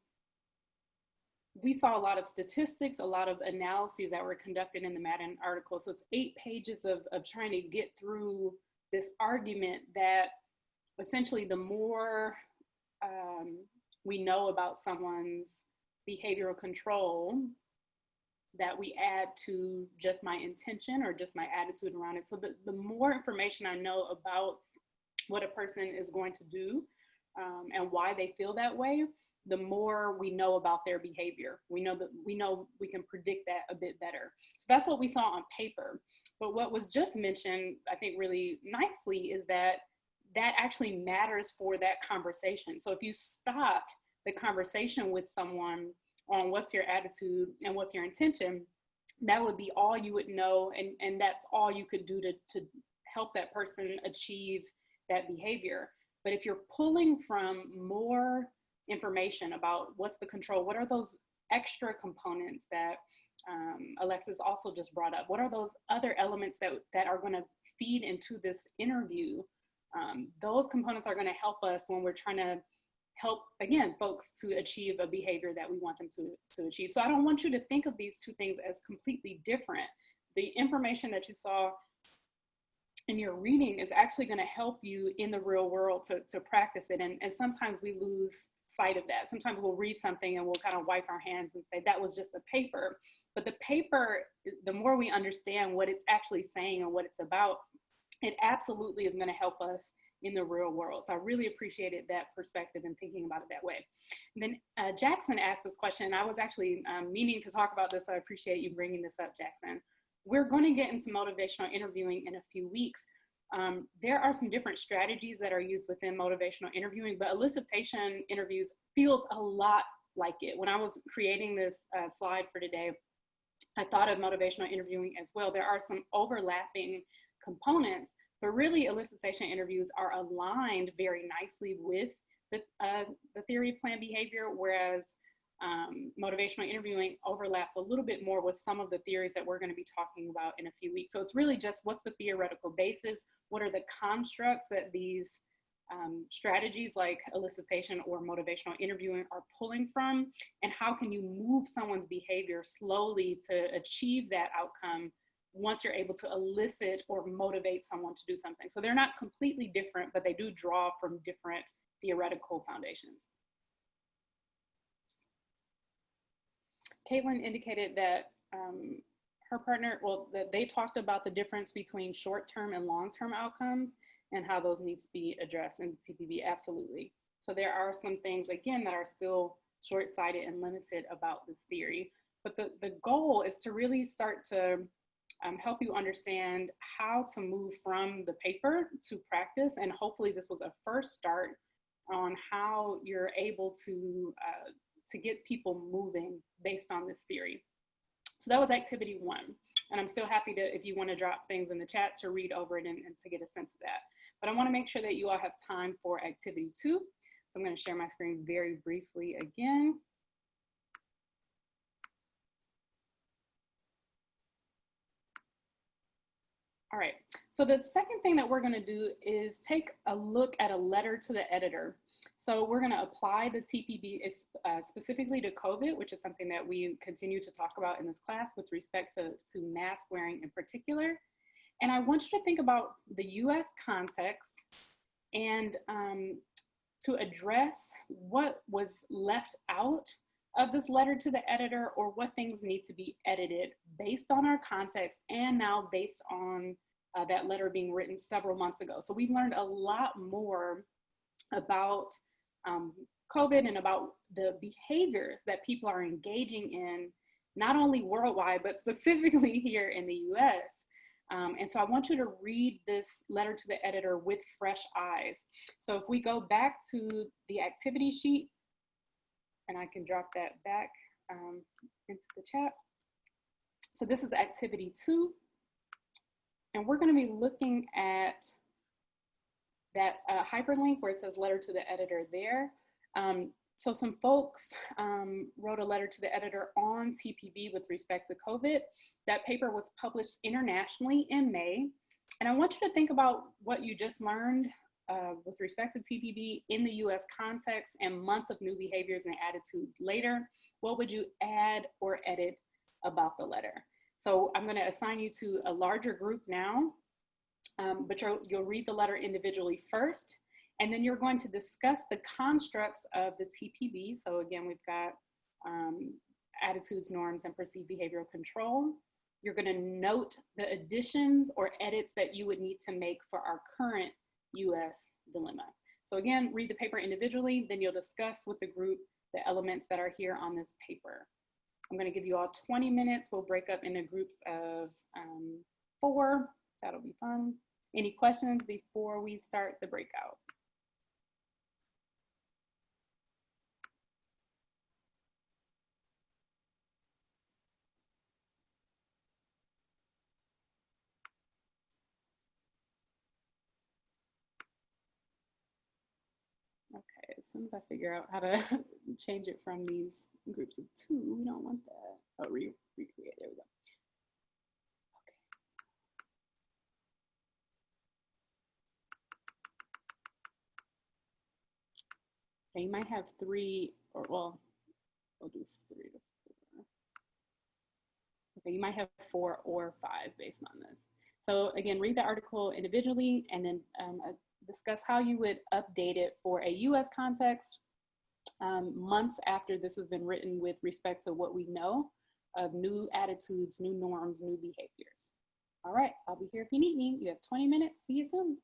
A: we saw a lot of statistics, a lot of analyses that were conducted in the Madden article. So it's 8 pages of trying to get through this argument that essentially the more we know about someone's behavioral control, that we add to just my intention or just my attitude around it. So the more information I know about what a person is going to do and why they feel that way, the more we know about their behavior. We know we can predict that a bit better. So that's what we saw on paper. But what was just mentioned, I think really nicely, is that actually matters for that conversation. So if you stopped the conversation with someone on what's your attitude and what's your intention, that would be all you would know, and that's all you could do to help that person achieve that behavior. But if you're pulling from more information about what's the control, what are those extra components that Alexis also just brought up, what are those other elements that are going to feed into this interview, those components are going to help us when we're trying to help, again, folks to achieve a behavior that we want them to achieve. So I don't want you to think of these two things as completely different. The information that you saw in your reading is actually going to help you in the real world to practice it. And sometimes we lose sight of that. Sometimes we'll read something and we'll kind of wipe our hands and say, that was just a paper. But the paper, the more we understand what it's actually saying and what it's about, it absolutely is going to help us in the real world. So I really appreciated that perspective and thinking about it that way. And then Jackson asked this question, and I was actually meaning to talk about this, so I appreciate you bringing this up, Jackson. we're going to get into motivational interviewing in a few weeks. There are some different strategies that are used within motivational interviewing, but elicitation interviews feels a lot like it. When I was creating this slide for today, I thought of motivational interviewing as well. There are some overlapping components, but really elicitation interviews are aligned very nicely with the theory of planned behavior, whereas motivational interviewing overlaps a little bit more with some of the theories that we're going to be talking about in a few weeks. So it's really just what's the theoretical basis, what are the constructs that these strategies like elicitation or motivational interviewing are pulling from, and how can you move someone's behavior slowly to achieve that outcome once you're able to elicit or motivate someone to do something. So they're not completely different, but they do draw from different theoretical foundations. Caitlin indicated that her partner, well, that they talked about the difference between short-term and long-term outcomes and how those need to be addressed in TPB. Absolutely. So there are some things, again, that are still short-sighted and limited about this theory. But the goal is to really start to help you understand how to move from the paper to practice. And hopefully this was a first start on how you're able to get people moving based on this theory. So that was activity 1. And I'm still happy to, if you want to drop things in the chat, to read over it and to get a sense of that. But I want to make sure that you all have time for activity 2. So I'm going to share my screen very briefly again. All right, so the second thing that we're going to do is take a look at a letter to the editor. So we're going to apply the TPB specifically to COVID, which is something that we continue to talk about in this class with respect to mask wearing in particular. And I want you to think about the US context and to address what was left out of this letter to the editor, or what things need to be edited based on our context and now based on that letter being written several months ago. So we've learned a lot more about COVID and about the behaviors that people are engaging in, not only worldwide, but specifically here in the US. And so I want you to read this letter to the editor with fresh eyes. So if we go back to the activity sheet, and I can drop that back into the chat. So this is activity 2. And we're going to be looking at that hyperlink where it says letter to the editor there. So some folks wrote a letter to the editor on TPB with respect to COVID. That paper was published internationally in May. And I want you to think about what you just learned with respect to TPB in the US context and months of new behaviors and attitudes later. What would you add or edit about the letter? So I'm going to assign you to a larger group now, but you'll read the letter individually first, and then you're going to discuss the constructs of the TPB. So again, we've got attitudes, norms, and perceived behavioral control. You're going to note the additions or edits that you would need to make for our current US dilemma. So again, read the paper individually, then you'll discuss with the group the elements that are here on this paper. I'm going to give you all 20 minutes. We'll break up into groups of 4. That'll be fun. Any questions before we start the breakout? Okay, as soon as I figure out how to change it from these groups of 2, we don't want that. Oh, recreate, there we go. Okay, you might have 3, or well, we'll do 3 to 4. Okay, you might have 4 or 5 based on this. So again, read the article individually and then discuss how you would update it for a US context months after this has been written with respect to what we know of new attitudes, new norms, new behaviors. All right, I'll be here if you need me. You have 20 minutes. See you soon.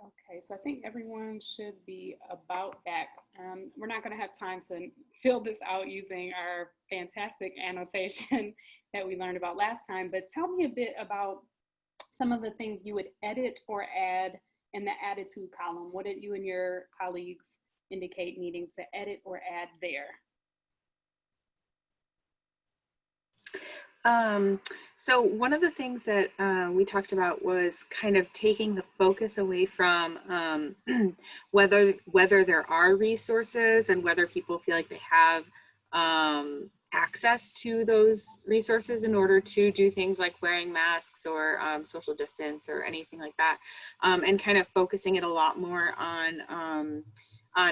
A: Okay, so I think everyone should be about back. We're not going to have time to fill this out using our fantastic annotation that we learned about last time, but tell me a bit about some of the things you would edit or add in the attitude column. What did you and your colleagues indicate needing to edit or add there?
I: So one of the things that we talked about was kind of taking the focus away from whether there are resources and whether people feel like they have access to those resources in order to do things like wearing masks or social distance or anything like that, and kind of focusing it a lot more on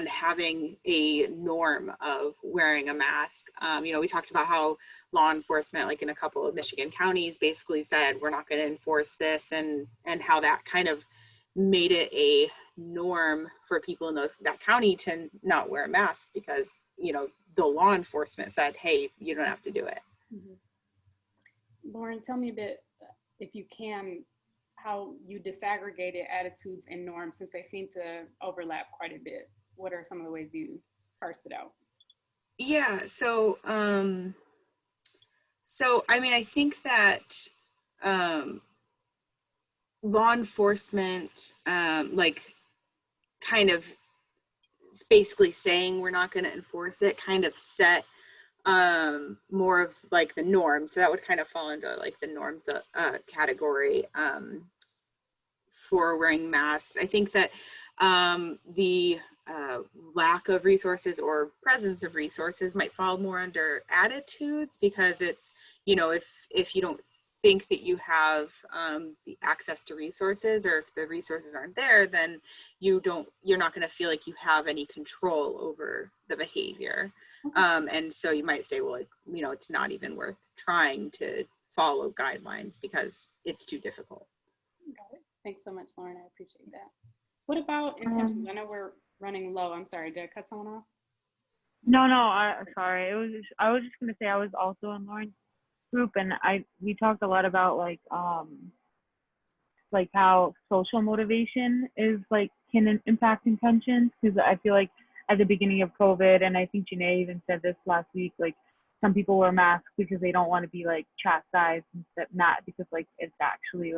I: having a norm of wearing a mask. We talked about how law enforcement, like in a couple of Michigan counties, basically said, we're not going to enforce this, and how that kind of made it a norm for people in that county to not wear a mask because, the law enforcement said, hey, you don't have to do it.
A: Mm-hmm. Lauren, tell me a bit, if you can, how you disaggregated attitudes and norms since they seem to overlap quite a bit. What are some of the ways you parsed it out?
I: Yeah, so I mean, I think that law enforcement, kind of basically saying we're not going to enforce it, kind of set more of like the norm. So that would kind of fall into like the norms category for wearing masks. I think that the lack of resources or presence of resources might fall more under attitudes, because it's, if you don't think that you have the access to resources, or if the resources aren't there, then you're not going to feel like you have any control over the behavior. And so you might say, well, it's not even worth trying to follow guidelines because it's too difficult.
A: Got it. Thanks so much, Lauren. I appreciate that. What about intentions? I know we're running low. I'm sorry, did I cut someone off?
J: No, sorry. I was just gonna say I was also in Lauren's group, and we talked a lot about like how social motivation is can impact intentions, because I feel like at the beginning of COVID, and I think Janae even said this last week, some people wear masks because they don't want to be chastised, instead not because it's actually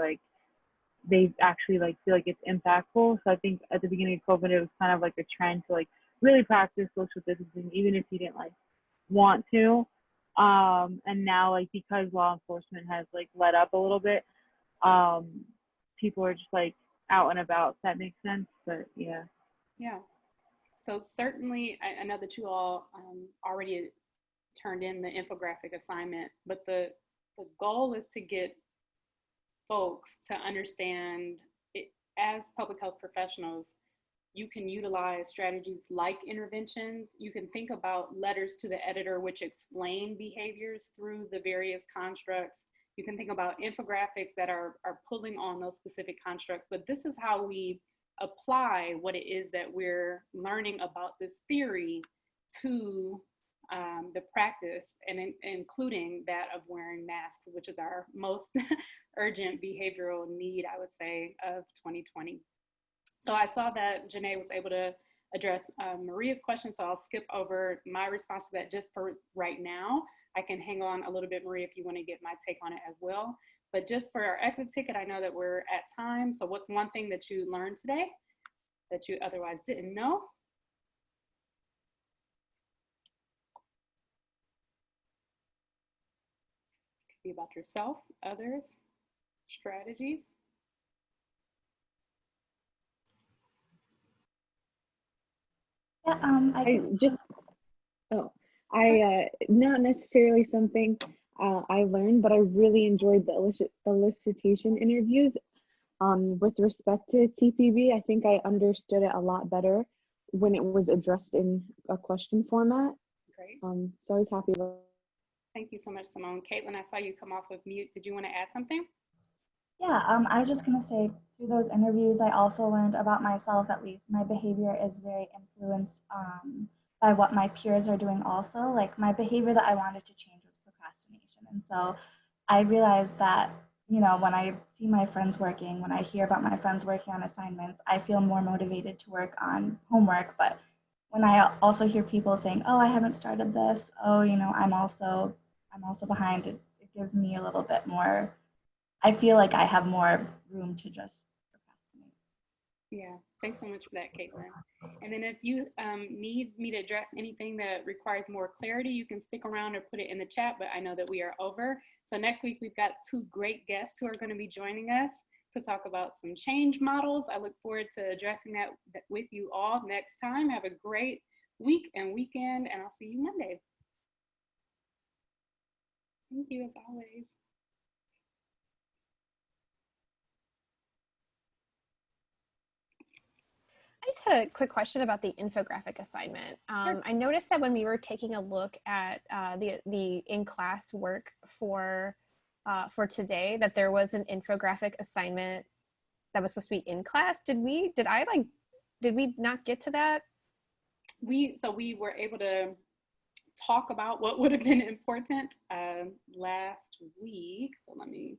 J: they actually feel like it's impactful. So I think at the beginning of COVID, it was kind of a trend to really practice social distancing, even if you didn't want to. And now because law enforcement has let up a little bit, people are just out and about, if that makes sense. But yeah.
A: Yeah. So certainly, I know that you all already turned in the infographic assignment, but the goal is to get folks to understand it, as public health professionals, you can utilize strategies like interventions. You can think about letters to the editor which explain behaviors through the various constructs. You can think about infographics that are pulling on those specific constructs, but this is how we apply what it is that we're learning about this theory to the practice, and including that of wearing masks, which is our most urgent behavioral need, I would say, of 2020. So I saw that Janae was able to address Maria's question, so I'll skip over my response to that just for right now. I can hang on a little bit, Maria, if you want to get my take on it as well. But just for our exit ticket, I know that we're at time. So what's one thing that you learned today that you otherwise didn't know? Be about yourself, others, strategies.
K: Yeah, not necessarily something I learned, but I really enjoyed the elicitation interviews. With respect to TPB, I think I understood it a lot better when it was addressed in a question format.
A: Great.
K: So I was happy about it.
A: Thank you so much, Simone. Caitlin, I saw you come off of mute. Did you want to add something?
L: Yeah, I was just going to say, through those interviews, I also learned about myself, at least. My behavior is very influenced by what my peers are doing also. My behavior that I wanted to change was procrastination. And so I realized that you know, when I see my friends working, when I hear about my friends working on assignments, I feel more motivated to work on homework. But when I also hear people saying, "Oh, I haven't started this. Oh, you know, I'm also behind," it gives me a little bit more. I feel like I have more room to just procrastinate.
A: Yeah, thanks so much for that, Caitlin. And then if you need me to address anything that requires more clarity, you can stick around or put it in the chat, but I know that we are over. So next week, we've got 2 great guests who are going to be joining us to talk about some change models. I look forward to addressing that with you all next time. Have a great week and weekend, and I'll see you Monday. Thank you, as always.
M: I just had a quick question about the infographic assignment.
A: Sure.
M: I noticed that when we were taking a look at the in-class work for today, that there was an infographic assignment that was supposed to be in class. Did we not get to that?
A: So we were able to talk about what would have been important last week. So let me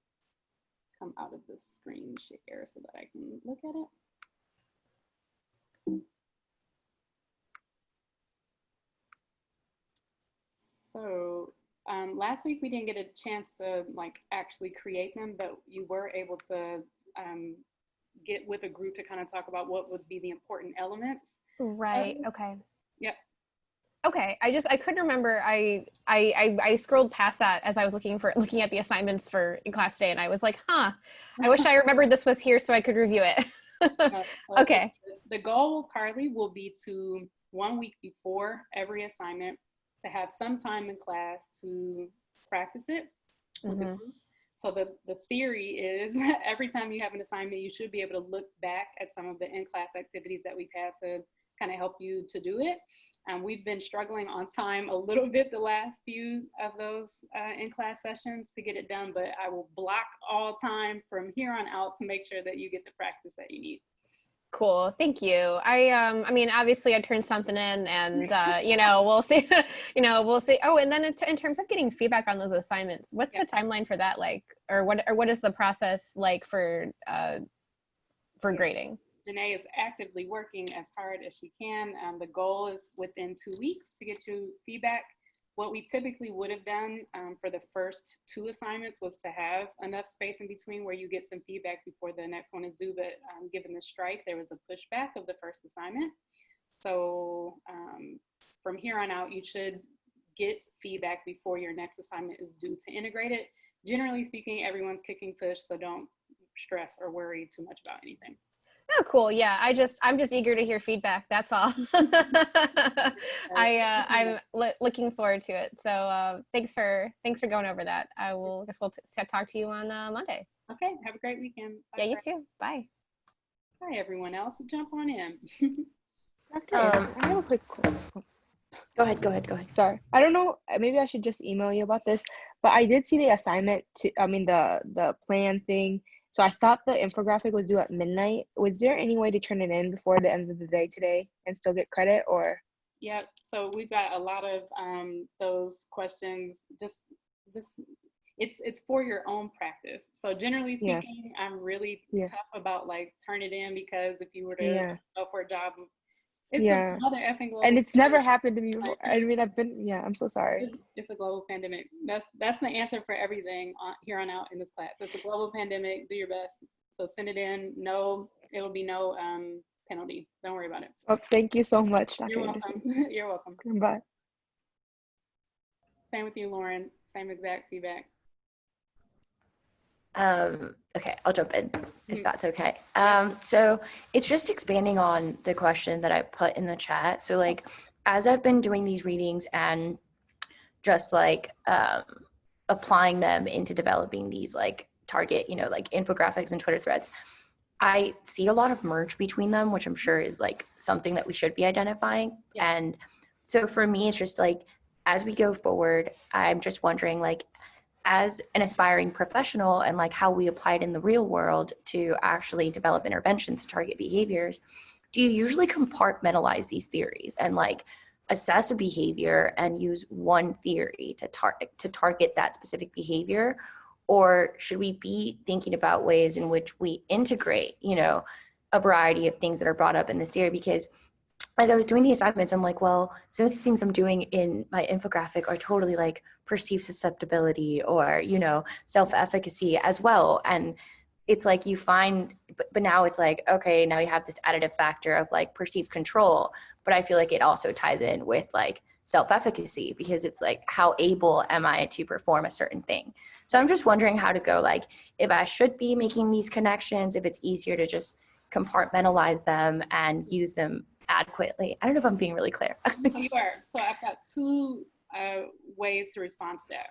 A: come out of the screen share so that I can look at it. So last week we didn't get a chance to actually create them, but you were able to get with a group to kind of talk about what would be the important elements.
M: Right. Okay.
A: Yep.
M: Okay. I couldn't remember. I scrolled past that as I was looking at the assignments for in class today, and I was like, I wish I remembered this was here so I could review it. Okay.
A: The goal, Carly, will be to 1 week before every assignment to have some time in class to practice it with the group. So the theory is every time you have an assignment, you should be able to look back at some of the in-class activities that we've had to kind of help you to do it. We've been struggling on time a little bit the last few of those in-class sessions to get it done, but I will block all time from here on out to make sure that you get the practice that you need.
M: Cool. Thank you. I mean, obviously I turned something in and, we'll see, we'll see. Oh, and then in terms of getting feedback on those assignments, what's the timeline for that like, or what is the process like for grading?
A: Janae is actively working as hard as she can. The goal is within 2 weeks to get you feedback. What we typically would have done for the first 2 assignments was to have enough space in between where you get some feedback before the next one is due, but given the strike, there was a pushback of the first assignment. So from here on out, you should get feedback before your next assignment is due to integrate it. Generally speaking, everyone's kicking tush, so don't stress or worry too much about anything.
M: Oh, cool. Yeah. I'm just eager to hear feedback. That's all. I'm looking forward to it. So thanks for going over that. We'll talk to you on Monday.
A: Okay. Have a great weekend.
M: Bye, yeah, you too. Bye.
A: Bye, everyone else. Jump on in.
N: I have a quick question. Go ahead. Sorry. I don't know. Maybe I should just email you about this, but I did see the assignment the plan thing. So I thought the infographic was due at midnight. Was there any way to turn it in before the end of the day today and still get credit, or?
A: Yeah, so we've got a lot of those questions. Just it's for your own practice. So generally speaking, I'm really tough about turn it in, because if you were to go for a job, it's another effing global.
N: And it's never happened to me before. I mean, I'm so sorry.
A: It's a global pandemic. That's the answer for everything here on out in this class. It's a global pandemic. Do your best. So send it in. No, it will be no penalty. Don't worry about it.
N: Oh, thank you so much, Dr.
A: You're welcome.
N: Anderson.
A: You're welcome.
N: Bye.
A: Same with you, Lauren. Same exact feedback.
O: Okay, I'll jump in if that's okay. So it's just expanding on the question that I put in the chat. So as I've been doing these readings and just applying them into developing these target, infographics and Twitter threads, I see a lot of merge between them, which I'm sure is something that we should be identifying. Yeah. And so for me, it's just as we go forward, I'm just wondering as an aspiring professional and how we apply it in the real world to actually develop interventions to target behaviors, do you usually compartmentalize these theories and assess a behavior and use one theory to target that specific behavior? Or should we be thinking about ways in which we integrate, a variety of things that are brought up in this theory? Because as I was doing the assignments, I'm like, well, some of these things I'm doing in my infographic are totally like perceived susceptibility or, self-efficacy as well. And it's like you find, but now it's like, okay, now you have this additive factor of like perceived control. But I feel like it also ties in with like self-efficacy, because it's like, how able am I to perform a certain thing? So I'm just wondering how to go, like, if I should be making these connections, if it's easier to just compartmentalize them and use them adequately. I don't know if I'm being really clear.
A: You are. So I've got two ways to respond to that.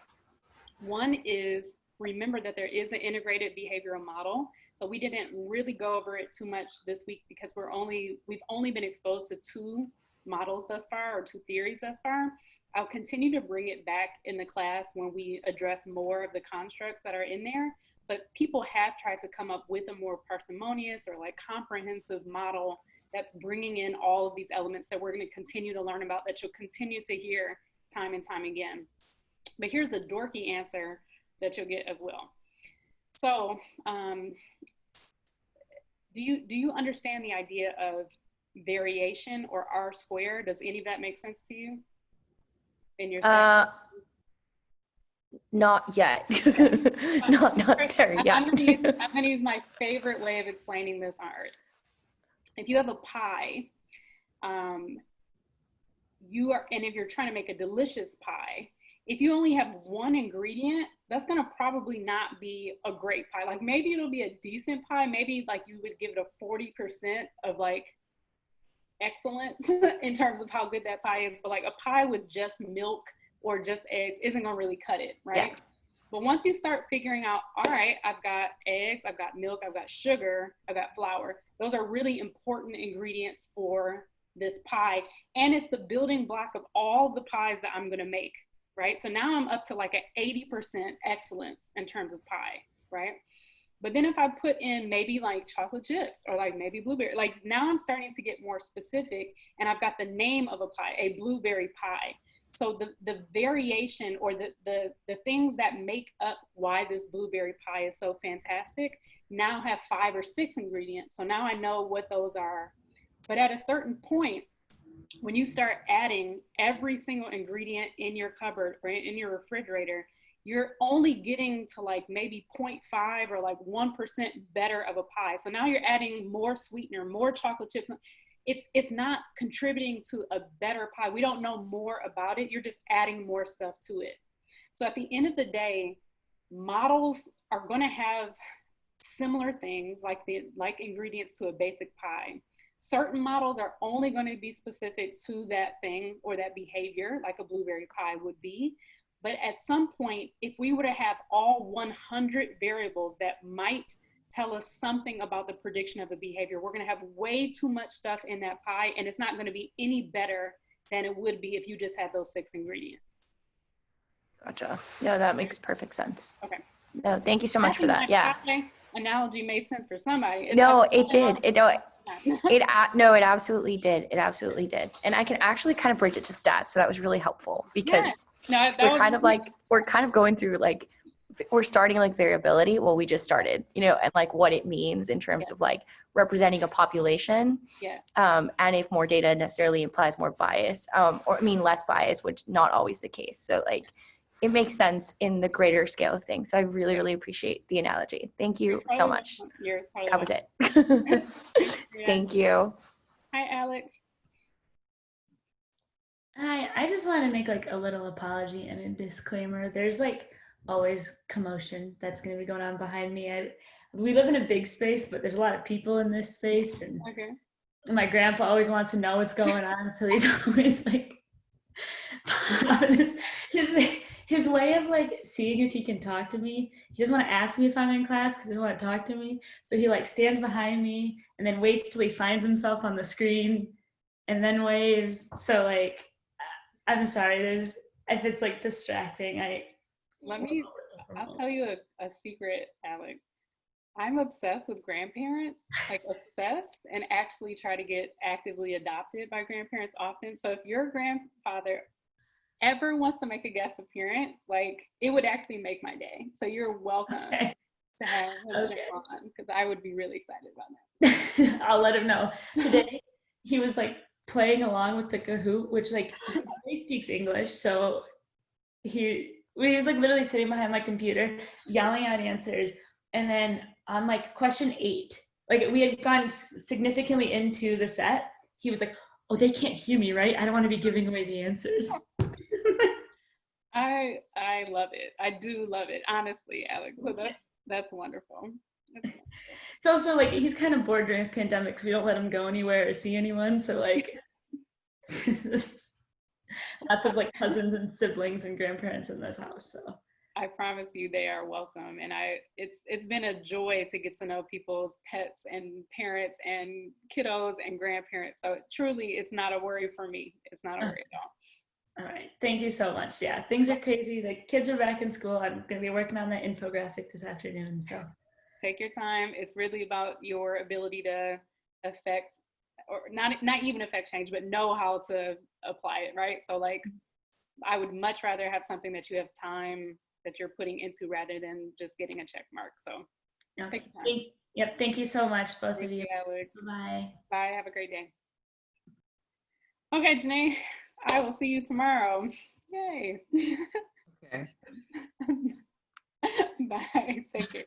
A: One is, remember that there is an integrated behavioral model. So we didn't really go over it too much this week because we've only been exposed to two models thus far, or two theories thus far. I'll continue to bring it back in the class when we address more of the constructs that are in there. But people have tried to come up with a more parsimonious or like comprehensive model that's bringing in all of these elements that we're going to continue to learn about, that you'll continue to hear time and time again. But here's the dorky answer that you'll get as well. So do you understand the idea of variation or R squared? Does any of that make sense to you in your
O: not yet. not there yet.
A: I'm gonna use my favorite way of explaining this on Earth. If you have a pie, and if you're trying to make a delicious pie, if you only have one ingredient, that's gonna probably not be a great pie. Like maybe it'll be a decent pie. Maybe like you would give it a 40% of like excellence in terms of how good that pie is. But like a pie with just milk or just eggs isn't gonna really cut it, right? Yeah. But once you start figuring out, all right, I've got eggs, I've got milk, I've got sugar, I've got flour. Those are really important ingredients for this pie. And it's the building block of all the pies that I'm gonna make, right? So now I'm up to like an 80% excellence in terms of pie, right? But then if I put in maybe like chocolate chips or like maybe blueberry, like now I'm starting to get more specific, and I've got the name of a pie, a blueberry pie. So the variation or the things that make up why this blueberry pie is so fantastic now have 5 or 6 ingredients. So now I know what those are. But at a certain point, when you start adding every single ingredient in your cupboard or in your refrigerator, you're only getting to like maybe 0.5 or like 1% better of a pie. So now you're adding more sweetener, more chocolate chips. It's not contributing to a better pie. We don't know more about it. You're just adding more stuff to it. So at the end of the day, models are going to have similar things like ingredients to a basic pie. Certain models are only going to be specific to that thing or that behavior, like a blueberry pie would be. But at some point, if we were to have all 100 variables that might tell us something about the prediction of a behavior, we're going to have way too much stuff in that pie, and it's not going to be any better than it would be if you just had those 6 ingredients.
O: Gotcha. No, that makes perfect sense.
A: Okay.
O: No, thank you so much for that. Yeah.
A: Analogy made sense for somebody.
O: No, it did. No, it absolutely did. It absolutely did. And I can actually kind of bridge it to stats. So that was really helpful because we're kind of going through like, we're starting like variability. Well, we just started, and like what it means in terms of like representing a population.
A: Yeah.
O: And if more data necessarily implies more bias, less bias, which not always the case. So like, it makes sense in the greater scale of things. So I really, really appreciate the analogy. Thank you so much. That was it. Thank you.
A: Hi, Alex.
P: Hi, I just want to make like a little apology and a disclaimer. There's like always commotion that's going to be going on behind me. We live in a big space, but there's a lot of people in this space, and my grandpa always wants to know what's going on, so he's always like his way of like seeing if he can talk to me. He doesn't want to ask me if I'm in class because he doesn't want to talk to me. So he like stands behind me and then waits till he finds himself on the screen and then waves. So like, I'm sorry, if it's like distracting,
A: I'll tell you a secret, Alex. I'm obsessed with grandparents, like obsessed, and actually try to get actively adopted by grandparents often. So if your grandfather ever wants to make a guest appearance, like it would actually make my day. So you're welcome to have him jump on, because I would be really excited about that.
P: I'll let him know. Today he was like playing along with the Kahoot, which like he speaks English, so he was like literally sitting behind my computer yelling out answers, and then on like question 8, like we had gone significantly into the set, he was like, oh, they can't hear me, right? I don't want to be giving away the answers.
A: I love it. I do love it, honestly, Alex. So that's wonderful.
P: It's also like he's kind of bored during this pandemic because we don't let him go anywhere or see anyone. So like lots of like cousins and siblings and grandparents in this house. So
A: I promise you they are welcome. And it's been a joy to get to know people's pets and parents and kiddos and grandparents. So truly it's not a worry for me. It's not a worry at all.
P: All right. Thank you so much. Yeah, things are crazy. The kids are back in school. I'm going to be working on that infographic this afternoon. So
A: take your time. It's really about your ability to affect, or not even affect change, but know how to apply it, right? So like, I would much rather have something that you have time that you're putting into rather than just getting a check mark. So
P: okay.
A: take your time.
P: Thank you so much, both of you.
A: Alex.
P: Bye.
A: Bye. Have a great day. Okay, Janae, I will see you tomorrow. Yay.
E: Okay.
A: Bye. Take care.